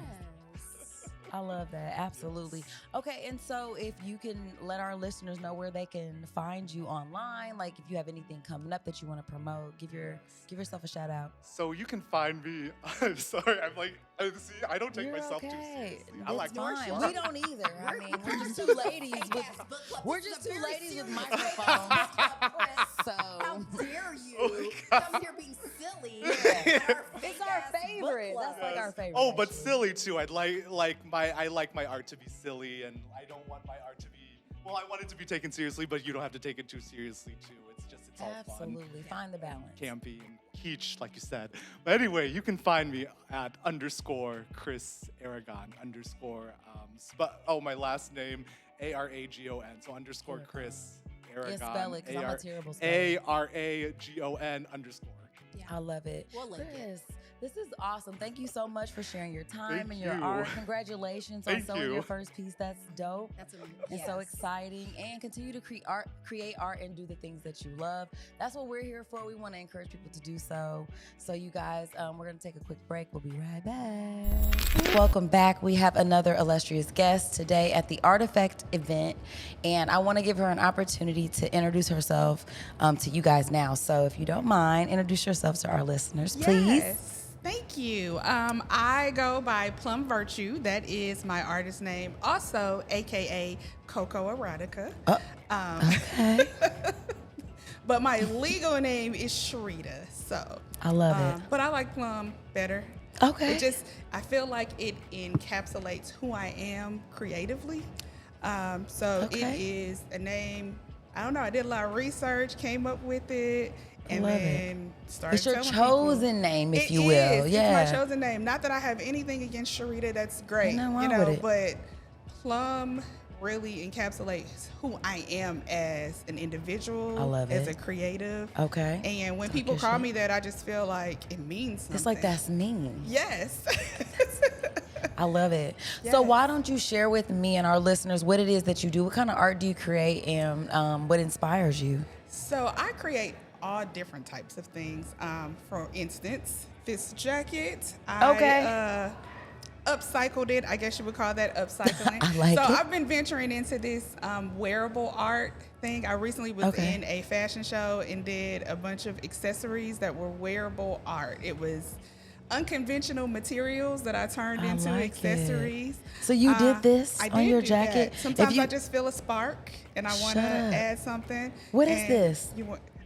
Yes. I love that. Absolutely. Okay, and so if you can let our listeners know where they can find you online, like if you have anything coming up that you want to promote, give yourself a shout out. So you can find me. I'm sorry, I'm like, see, I don't take You're myself too okay. seriously. I like It's fine. to We don't either. I mean, we're just two ladies with we're just two ladies with microphones. So How dare you Oh my come here being silly? it's our favorite. That's like our favorite. Oh, but actually. silly too. I like my art to be silly, and I don't want my art to be. Well, I want it to be taken seriously, but you don't have to take it too seriously too. It's all fun, Absolutely. Find the balance. campy, and kitsch, like you said. But anyway, you can find me at _Chris Aragon my last name Aragon. So _Chris Aragon. Yeah, spell it, 'cause I'm a terrible speller. Aragon _ I love it. We'll link it. Chris, this is awesome. Thank you so much for sharing your time Thank and your you. art. Congratulations on Thank selling you. your first piece. That's dope. That's And so exciting, and continue to create art and do the things that you love. That's what we're here for. We want to encourage people to do so. So you guys, we're going to take a quick break. We'll be right back. Welcome back. We have another illustrious guest today at the Artifact event, and I want to give her an opportunity to introduce herself to you guys now. So if you don't mind, introduce yourself to our listeners, please. Yes. Thank you. I go by Plum Virtue. That is my artist name. Also, AKA Coco Erotica. Okay. But my legal name is Sharita. So I love it. But I like Plum better. Okay. I feel like it encapsulates who I am creatively. So Okay. it is a name. I don't know. I did a lot of research, came up with it, and love it. then started. It's your telling people. chosen name, if It you will. is. Yeah. It's my chosen name. Not that I have anything against Sharita. That's great. Ain't nothing wrong you know, with it. but Plum really encapsulates who I am as an individual, I love as it. a creative. Okay. And when Talk people your call shit. me that, I just feel like it means something. It's like that's me. Yes. I love it. So Yes. why don't you share with me and our listeners what it is that you do? What kind of art do you create, and what inspires you? So I create all different types of things. For instance, this jacket. Okay. I upcycled it. I guess you would call that upcycling. I like so it. I've been venturing into this wearable art thing. I recently was Okay. in a fashion show and did a bunch of accessories that were wearable art. It was unconventional materials that I turned I into like it. accessories. So you did this I on did your do jacket? that. If Sometimes you- I just feel a spark and I want to Shut up. add something. What is And this?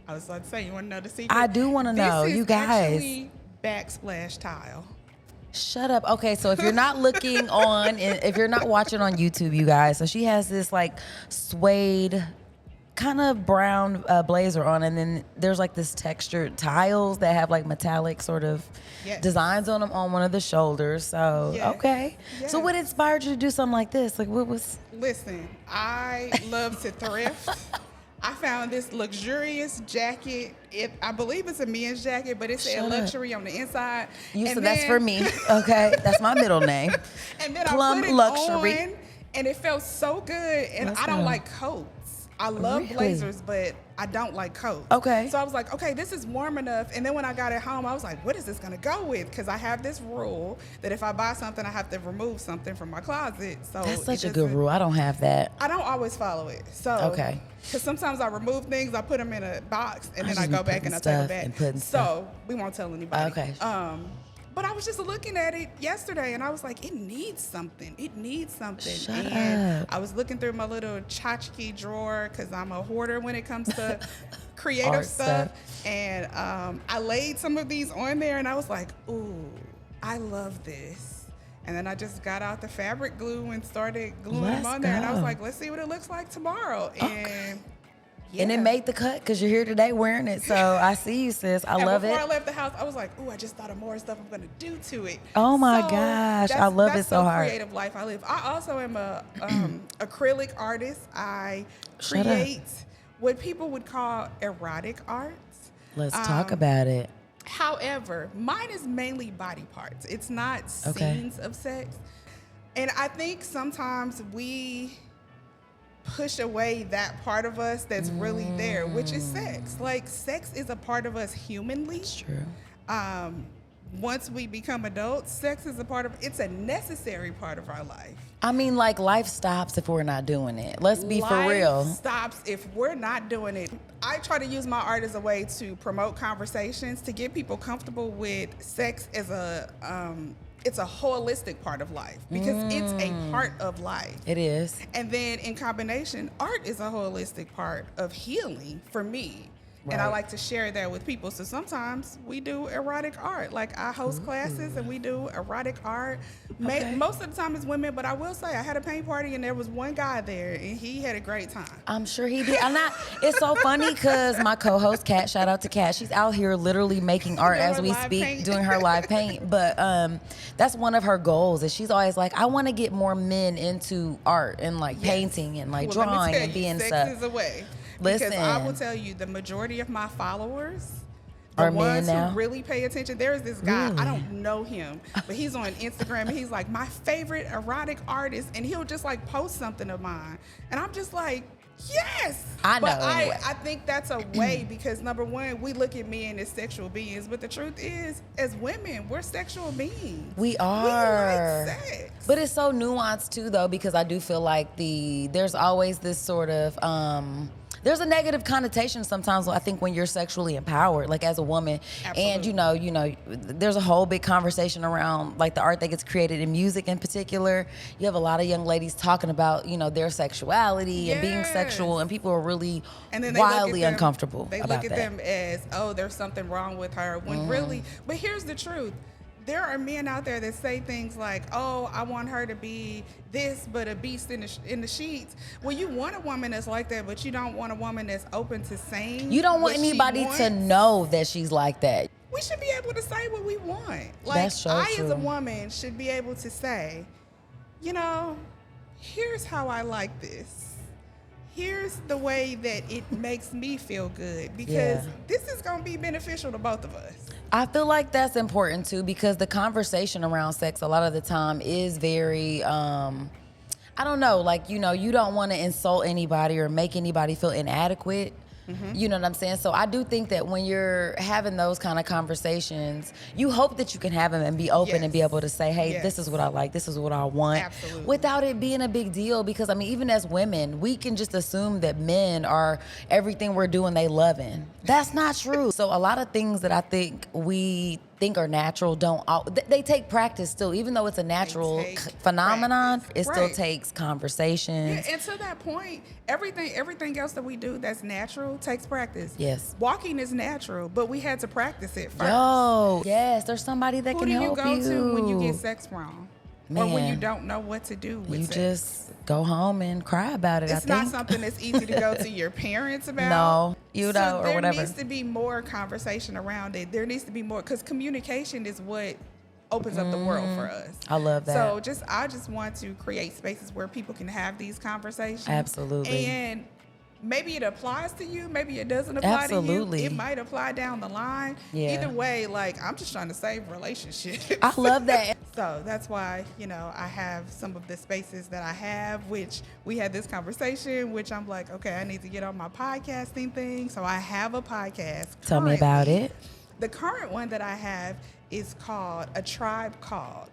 I was about to say, you want to know the secret? I do wanna know. This is You guys. actually backsplash tile. Shut up. Okay, so if you're not looking on, if you're not watching on YouTube, you guys, so she has this like suede kind of brown blazer on, and then there's like this textured tiles that have like metallic sort of Yes. designs on them on one of the shoulders. So Yes. okay. So what Yes. inspired you to do something like this? Like what was? Listen, I love to thrift. I found this luxurious jacket. I believe it's a men's jacket, but it said luxury on the inside. You And said that's then- for me. Okay, that's my middle name. And then Plum I put it luxury. on, and it felt so good. And Let's I don't go. like coats. I love Really? blazers, but I don't like coats. Okay. So I was like, okay, this is warm enough. And then when I got it home, I was like, what is this gonna go with? Because I have this rule that if I buy something, I have to remove something from my closet. So That's it such a good doesn't- rule. I don't have that. I don't always follow it. So Okay. Because sometimes I remove things, I put them in a box, and then just I be go back putting and I take them stuff back. and putting So stuff. we won't tell anybody. Okay. But I was just looking at it yesterday, and I was like, it needs something. It needs something. Shut and up. I was looking through my little tchotchke drawer because I'm a hoarder when it comes to creative Art stuff. And I laid some of these on there, and I was like, ooh, I love this. And then I just got out the fabric glue and started gluing them Let's on there. And I was go. like, let's see what it looks like tomorrow. And And it made the cut because you're here today wearing it. So I see you, sis. I and love before it. I left the house, I was like, "Ooh, I just thought of more stuff I'm gonna do to it." Oh my So gosh, I that's- love it that's so the hard. Creative life I live. I also am a acrylic artist. I Shut up. create what people would call erotic arts. Let's talk about it. However, mine is mainly body parts. It's not Okay. scenes of sex. And I think sometimes we push away that part of us that's really there, which is sex. Like, sex is a part of us humanly. It's true. Once we become adults, sex is it's a necessary part of our life. I mean, like, life stops if we're not doing it. Let's be for Life real. stops if we're not doing it. I try to use my art as a way to promote conversations, to get people comfortable with sex as it's a holistic part of life because it's a part of life. It is. And then in combination, art is a holistic part of healing for me. And I Right. like to share that with people. So sometimes we do erotic art. Like, I host classes and we do erotic art. Okay. Most of the time it's women, but I will say I had a paint party and there was one guy there and he had a great time. I'm sure he did. It's so funny because my co-host Kat, shout out to Kat, she's out here literally making art Doing as her we live speak, paint. doing her live paint. But that's one of her goals. Is she's always like, I want to get more men into art and like painting and like Well, let me drawing tell and you, being sex stuff. is a way. Listen. Because I will tell you, the majority of my followers, the Are men ones now? who really pay attention, there is this guy, Really? I don't know him, but he's on Instagram and he's like, my favorite erotic artist, and he'll just like post something of mine. And I'm just like, yes. I know, But anyway. I think that's a way because number one, we look at men as sexual beings, but the truth is, as women, we're sexual beings. We are. We like sex. But it's so nuanced too, though, because I do feel like there's always this sort of there's a negative connotation sometimes. I think when you're sexually empowered, like as a woman, and you know, there's a whole big conversation around like the art that gets created in music in particular. You have a lot of young ladies talking about their sexuality and being sexual, and people are really And then they look at wildly them- uncomfortable They about look at that. them as, oh, there's something wrong with her. When really, but here's the truth. There are men out there that say things like, oh, I want her to be this, but a beast in the sheets. Well, you want a woman that's like that, but you don't want a woman that's open to saying You don't want what she anybody to wants. know that she's like that. We should be able to say what we want. Like, That's so I, as a true. woman, should be able to say, here's how I like this. Here's the way that it makes me feel good because Yeah. this is going to be beneficial to both of us. I feel like that's important too because the conversation around sex a lot of the time is very I don't know, like you don't want to insult anybody or make anybody feel inadequate. You know what I'm saying? So I do think that when you're having those kind of conversations, you hope that you can have them and be open and be able to say, hey, this is what I like, this is what I want. Absolutely. Without it being a big deal. Because I mean, even as women, we can just assume that men are everything we're doing, they loving. That's not true. So a lot of things that I think we think are natural they take practice still. Even though it's a natural take phenomenon, practice. it still Right. takes conversations. Yeah, and to that point, everything else that we do that's natural takes practice. Yes. Walking is natural, but we had to practice it first. Yo, yes, there's somebody that Who can do you help go to when you get sex wrong? Or when you Man. don't know what to do with You sex? just go home and cry about it. It's I not think. something that's easy to go to your parents about. No, you know, or there whatever. needs to be more conversation around it. There needs to be more, because communication is what opens up the world for us. I love that. So I just want to create spaces where people can have these conversations. Absolutely. And maybe it applies to you, maybe it doesn't apply Absolutely. to you. It might apply down the line. Yeah. Either way, like, I'm just trying to save relationships. I love that. So that's why, I have some of the spaces that I have, which we had this conversation, which I'm like, okay, I need to get on my podcasting thing. So I have a podcast. Tell me about currently. it. The current one that I have is called A Tribe Called.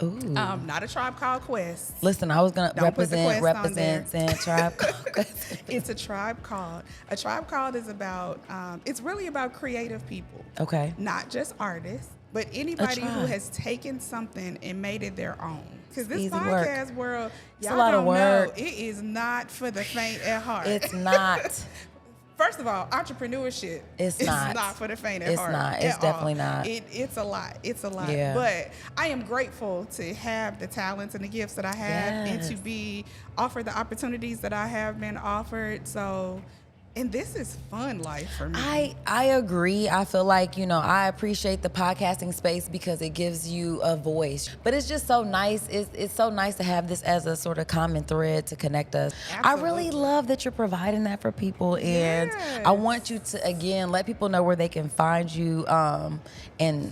Ooh. Not A Tribe Called Quest. Listen, I was gonna Don't put the represent Tribe Called Quest. It's A Tribe Called. A Tribe Called is about, it's really about creative people. Okay. Not just artists, but anybody who tribe. has taken something and made it their own. Because this Easy work. podcast world, It's a y'all lot of don't know, work. it is not for the faint at heart. It's not. First of all, entrepreneurship It's is not. not for the faint at It's heart. not. It's at definitely all. not. It's a lot. It's a lot. Yeah. But I am grateful to have the talents and the gifts that I have and to Yes. be offered the opportunities that I have been offered. So, and this is fun life for me. I agree. I feel like, I appreciate the podcasting space because it gives you a voice. But it's just so nice. It's so nice to have this as a sort of common thread to connect us. I really Absolutely. love that you're providing that for people. And I want you to, again, let people know where they can find you. And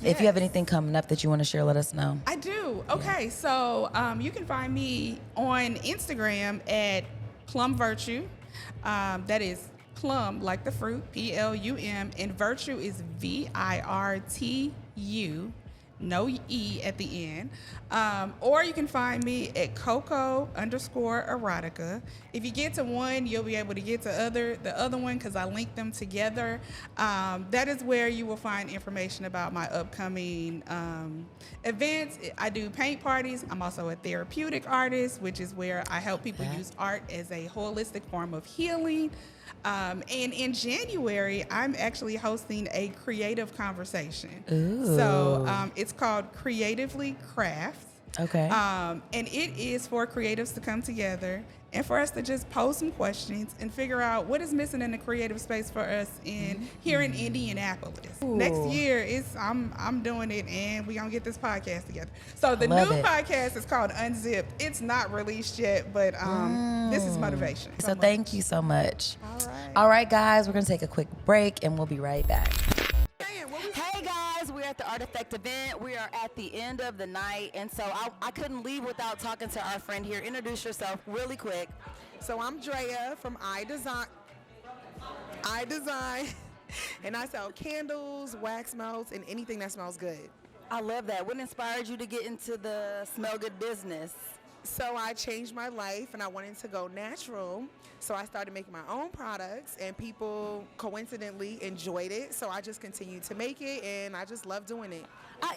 if you have Yes. anything coming up that you want to share, let us know. I do. Okay, so you can find me on Instagram at Plum Virtue. That is plum, like the fruit, Plum, and virtue is VIRTU, no E at the end. Or you can find me at Coco_erotica. If you get to one, you'll be able to get to the other one because I linked them together. That is where you will find information about my upcoming events. I do paint parties. I'm also a therapeutic artist, which is where I help people use art as a holistic form of healing. And in January, I'm actually hosting a creative conversation. Ooh. So it's called Creatively Crafts. Okay. And it is for creatives to come together and for us to just pose some questions and figure out what is missing in the creative space for us here in Indianapolis. Next year, I'm doing it, and we're gonna get this podcast together. So the new love it. podcast is called Unzipped. It's not released yet, but this is motivation. So thank you so much. All right. All right, guys, we're going to take a quick break and we'll be right back. Hey guys, we're at the Artifact event. We are at the end of the night, and so I couldn't leave without talking to our friend here. Introduce yourself really quick. So I'm Drea from I Design, and I sell candles, wax melts, and anything that smells good. I love that. What inspired you to get into the smell good business? So I changed my life and I wanted to go natural. So I started making my own products and people coincidentally enjoyed it. So I just continued to make it and I just love doing it.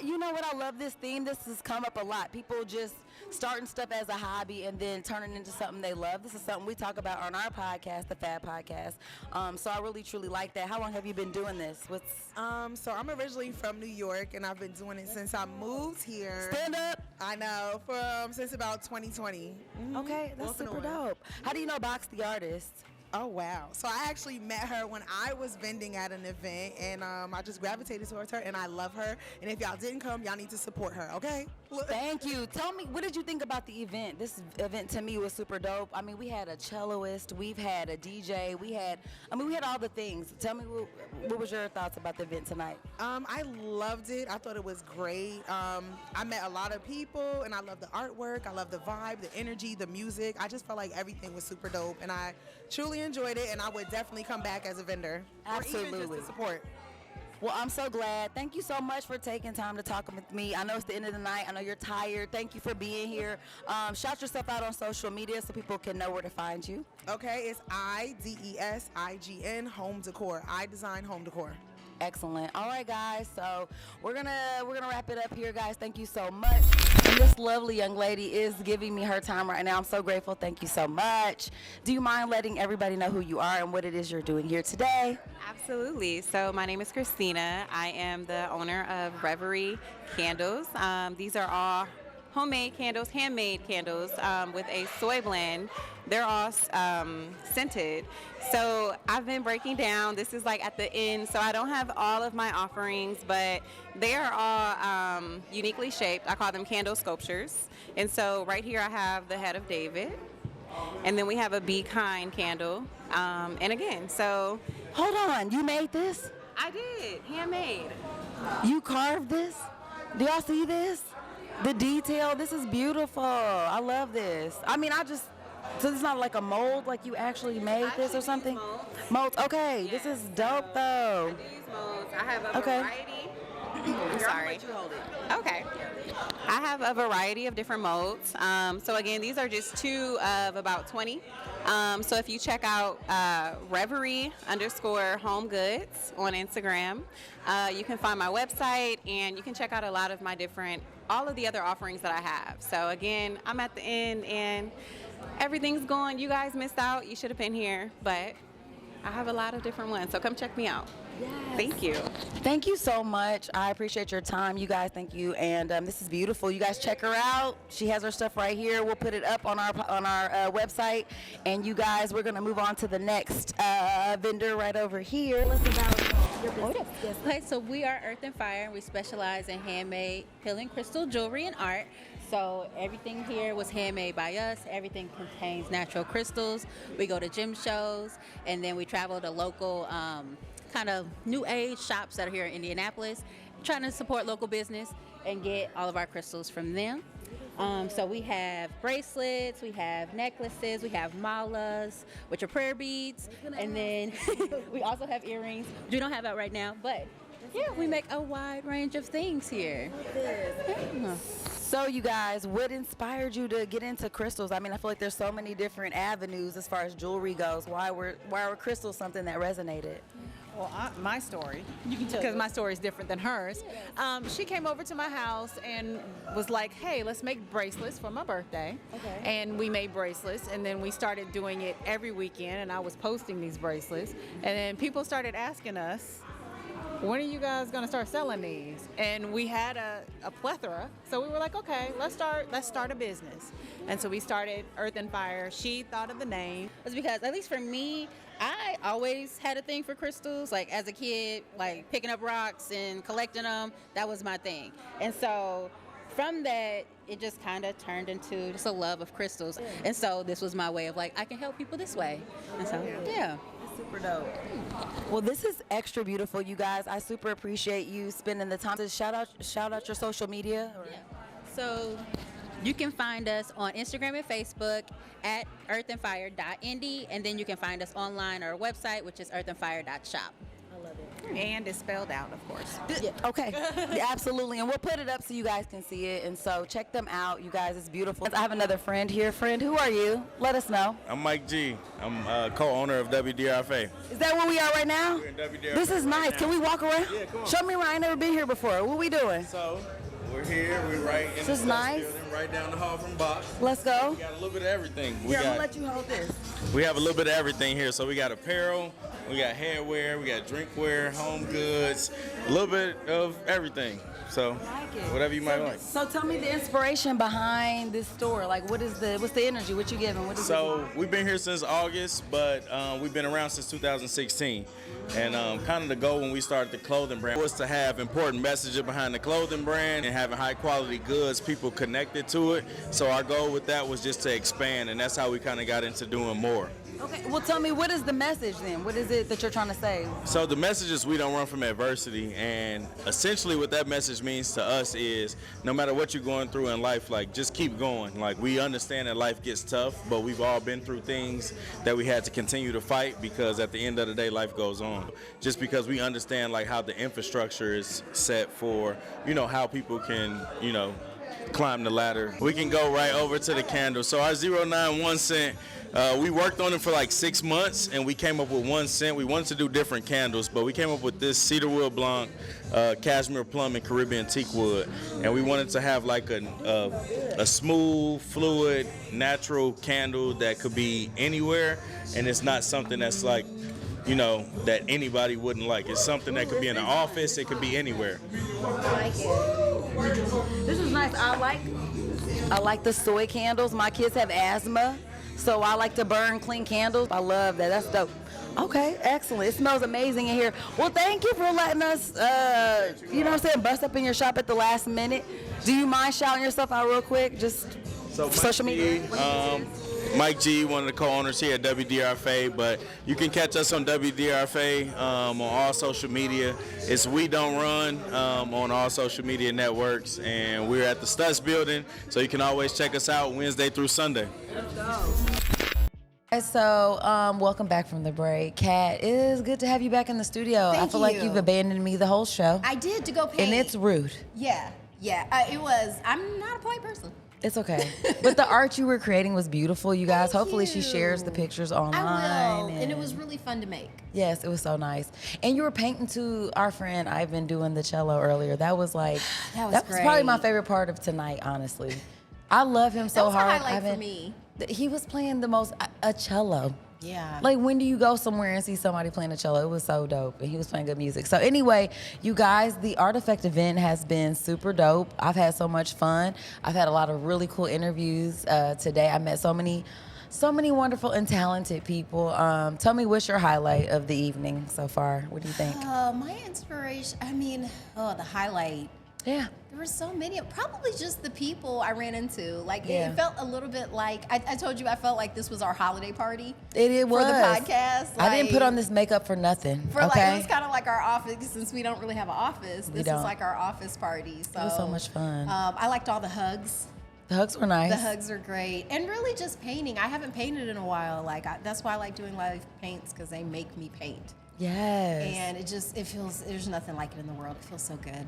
You know what? I love this theme. This has come up a lot. People just starting stuff as a hobby and then turning into something they love. This is something we talk about on our podcast, the Fab Podcast. So I really, truly like that. How long have you been doing this? So I'm originally from New York and I've been doing it since I moved here. Stand up. I know, since about 2020. Okay, that's Off and super on. dope. How do you know Box the Artist? Oh, wow. So I actually met her when I was vending at an event, and I just gravitated towards her, and I love her. And if y'all didn't come, y'all need to support her, okay? Thank you. Tell me, what did you think about the event? This event to me was super dope. I mean, we had a celloist, we've had a DJ, we had all the things. Tell me, what was your thoughts about the event tonight? I loved it. I thought it was great. I met a lot of people, and I love the artwork. I love the vibe, the energy, the music. I just felt like everything was super dope, and I truly enjoyed it, and I would definitely come back as a vendor. Or even Absolutely. just to support. Well, I'm so glad. Thank you so much for taking time to talk with me. I know it's the end of the night. I know you're tired. Thank you for being here. Shout yourself out on social media so people can know where to find you. Okay, it's IDESIGN Home Decor. I design home decor. Excellent. All right, guys. So we're gonna wrap it up here, guys. Thank you so much. And this lovely young lady is giving me her time right now. I'm so grateful. Thank you so much. Do you mind letting everybody know who you are and what it is you're doing here today? Absolutely. So my name is Christina. I am the owner of Reverie Candles. These are all homemade candles, handmade candles with a soy blend. They're all scented. So I've been breaking down. This is like at the end. So I don't have all of my offerings, but they are all uniquely shaped. I call them candle sculptures. And so right here I have the head of David. And then we have a Be Kind candle. And again, so. Hold on, you made this? I did, handmade. You carved this? Do y'all see this? The detail, this is beautiful. I love this. I mean, so it's not like a mold, like you actually made this or something? Molds, okay, this is dope though. I do use molds. I have a Okay. variety. I'm sorry. Okay. I have a variety of different molds. So again, these are just 2 of about 20. So if you check out Reverie_Home Goods on Instagram, you can find my website and you can check out a lot of my all of the other offerings that I have. So again, I'm at the end and everything's going. You guys missed out. You should have been here, but I have a lot of different ones. So come check me out. Yes. Thank you. Thank you so much. I appreciate your time, you guys. Thank you. And this is beautiful. You guys check her out. She has her stuff right here. We'll put it up on our website. And you guys, we're gonna move on to the next vendor right over here. Listen about your business. Yes. Okay, so we are Earth and Fire. We specialize in handmade healing crystal jewelry and art. So everything here was handmade by us. Everything contains natural crystals. We go to gem shows, and then we travel to local kind of new age shops that are here in Indianapolis, trying to support local business and get all of our crystals from them. So we have bracelets, we have necklaces, we have malas, which are prayer beads, and then we also have earrings. We don't have that right now, but yeah, we make a wide range of things here. Yeah. So you guys, what inspired you to get into crystals? I mean, I feel like there's so many different avenues as far as jewelry goes. Why were crystals something that resonated? Well, my story, because my story is different than hers. She came over to my house and was like, hey, let's make bracelets for my birthday. Okay. And we made bracelets, and then we started doing it every weekend, and I was posting these bracelets. And then people started asking us, when are you guys gonna start selling these? And we had a plethora, so we were like, okay, let's start a business. And so we started Earth and Fire. She thought of the name. It's because, at least for me, I always had a thing for crystals. Like as a kid, like picking up rocks and collecting them, that was my thing. And so from that, it just kind of turned into just a love of crystals. And so this was my way of like, I can help people this way. And so, yeah. Super dope. Well, this is extra beautiful, you guys. I super appreciate you spending the time to shout out your social media. Yeah. So you can find us on Instagram and Facebook at earthandfire.indy, and then you can find us online on our website, which is earthandfire.shop. I love it. And it's spelled out, of course. Yeah, okay. Yeah, absolutely. And we'll put it up so you guys can see it. And so check them out, you guys. It's beautiful. I have another friend here. Friend, who are you? Let us know. I'm Mike G. I'm co-owner of WDRFA. Is that where we are right now? We're in WDRFA. This is nice. Now. Can we walk around? Yeah, come on. Show me around. I ain't never been here before. What we doing? So we're here. We're right in This the is Stutz nice. building, right down the hall from Box. Let's go. We got a little bit of everything. Here, I'm going to let you hold this. We have a little bit of everything here. So we got apparel, we got hairwear, we got drinkware, home goods, a little bit of everything. So whatever you might like. So tell me the inspiration behind this store. Like, what's the energy? What you giving? What is So we've been here since August, but we've been around since 2016. And kind of the goal when we started the clothing brand was to have important messages behind the clothing brand and having high quality goods, people connected to it. So our goal with that was just to expand, and that's how we kind of got into doing more. Okay, well tell me, what is the message then? What is it that you're trying to say? So the message is we don't run from adversity, and essentially what that message means to us is no matter what you're going through in life, like just keep going. Like we understand that life gets tough, but we've all been through things that we had to continue to fight because at the end of the day, life goes on. Just because we understand like how the infrastructure is set for, how people can, climb the ladder. We can go right over to the candles. So our 091 cent, we worked on it for like 6 months and we came up with 1 cent. We wanted to do different candles, but we came up with this cedar wood blanc, cashmere plum, and Caribbean teak wood. And we wanted to have like a smooth, fluid, natural candle that could be anywhere. And it's not something that's like, that anybody wouldn't like. It's something that could be in an office. It could be anywhere. I like it. This is nice. I like the soy candles. My kids have asthma, so I like to burn clean candles. I love that. That's dope. Okay, excellent. It smells amazing in here. Well, thank you for letting us, bust up in your shop at the last minute. Do you mind shouting yourself out real quick? Just so social media? Mike G, one of the co-owners here at WDRFA, but you can catch us on WDRFA on all social media. It's We Don't Run on all social media networks, and we're at the Stutz building, so you can always check us out Wednesday through Sunday. So, welcome back from the break. Kat, it is good to have you back in the studio. I feel like you've abandoned me the whole show. I did, to go paint. And it's rude. Yeah. It was. I'm not a polite person. It's okay. But the art you were creating was beautiful, you guys. Hopefully she shares the pictures online. I will. And it was really fun to make. Yes, it was so nice. And you were painting to our friend Ivan doing the cello earlier. That was like, that was probably my favorite part of tonight, honestly. I love him so hard. That was a highlight for me. He was playing the most, a cello. Yeah. Like, when do you go somewhere and see somebody playing a cello? It was so dope, and he was playing good music. So anyway, you guys, the Artifact event has been super dope. I've had so much fun. I've had a lot of really cool interviews today. I met so many wonderful and talented people. Tell me, what's your highlight of the evening so far? What do you think? My inspiration, the highlight. Yeah. There were so many, probably just the people I ran into. Like, Yeah. it felt a little bit like, I told you I felt like this was our holiday party. It was. For the podcast. I didn't like- put on this makeup for nothing. For okay? it was kind of like our office, since we don't really have an office. This don't. is like our office party. So It was so much fun. I liked all the hugs. The hugs were nice. The hugs are great, and really just painting. I haven't painted in a while. That's why I like doing live paints, because they make me paint. Yes. And it feels, there's nothing like it in the world. It feels so good.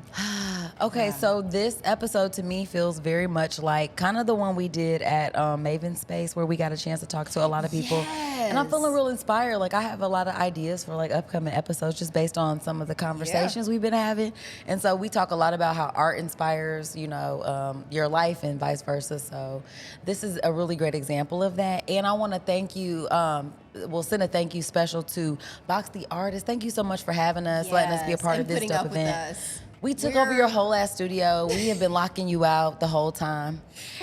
Okay, so this episode to me feels very much like kind of the one we did at Maven Space, where we got a chance to talk to a lot of people. And I'm feeling real inspired. Like, I have a lot of ideas for like upcoming episodes just based on some of the conversations we've been having. And so we talk a lot about how art inspires, your life and vice versa. So this is a really great example of that. And I want to thank you. We'll send a thank you special to Box the Artist. Thank you so much for having us, letting us be a part of this dope event. We took over your whole ass studio. We have been locking you out the whole time.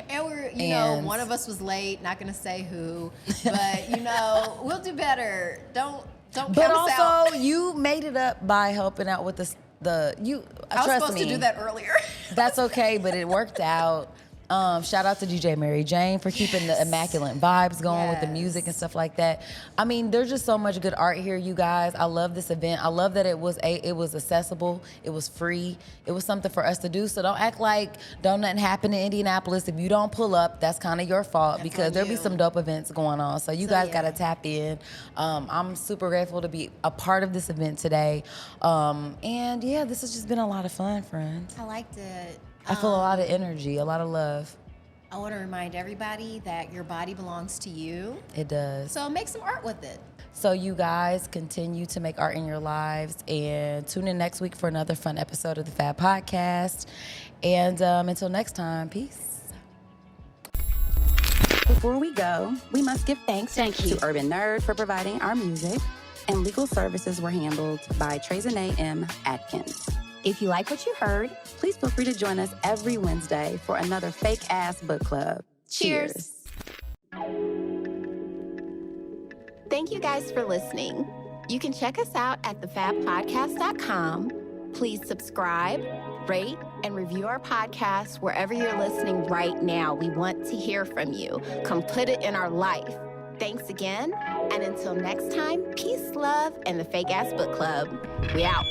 And we're, one of us was late. Not gonna say who, but we'll do better. Don't. But count us out. also, you made it up by helping out with I was supposed to do that earlier. That's okay, but it worked out. Shout out to DJ Mary Jane for keeping the immaculate vibes going with the music and stuff like that. I mean, there's just so much good art here, you guys. I love this event. I love that it was accessible. It was free. It was something for us to do. So don't act like don't nothing happen in Indianapolis. If you don't pull up, that's kind of your fault, because there'll be some dope events going on. So you guys got to tap in. I'm super grateful to be a part of this event today. And yeah, this has just been a lot of fun, friends. I liked it. I feel a lot of energy, a lot of love. I want to remind everybody that your body belongs to you. It does. So make some art with it. So you guys continue to make art in your lives, and tune in next week for another fun episode of the Fab Podcast. And until next time, peace. Before we go, we must give thanks to Urban Nerd for providing our music, and legal services were handled by Trezanae M. Atkins. If you like what you heard, please feel free to join us every Wednesday for another fake-ass book club. Cheers. Thank you guys for listening. You can check us out at thefabpodcast.com. Please subscribe, rate, and review our podcast wherever you're listening right now. We want to hear from you. Come put it in our life. Thanks again, and until next time, peace, love, and the Fake Ass Book Club. We out.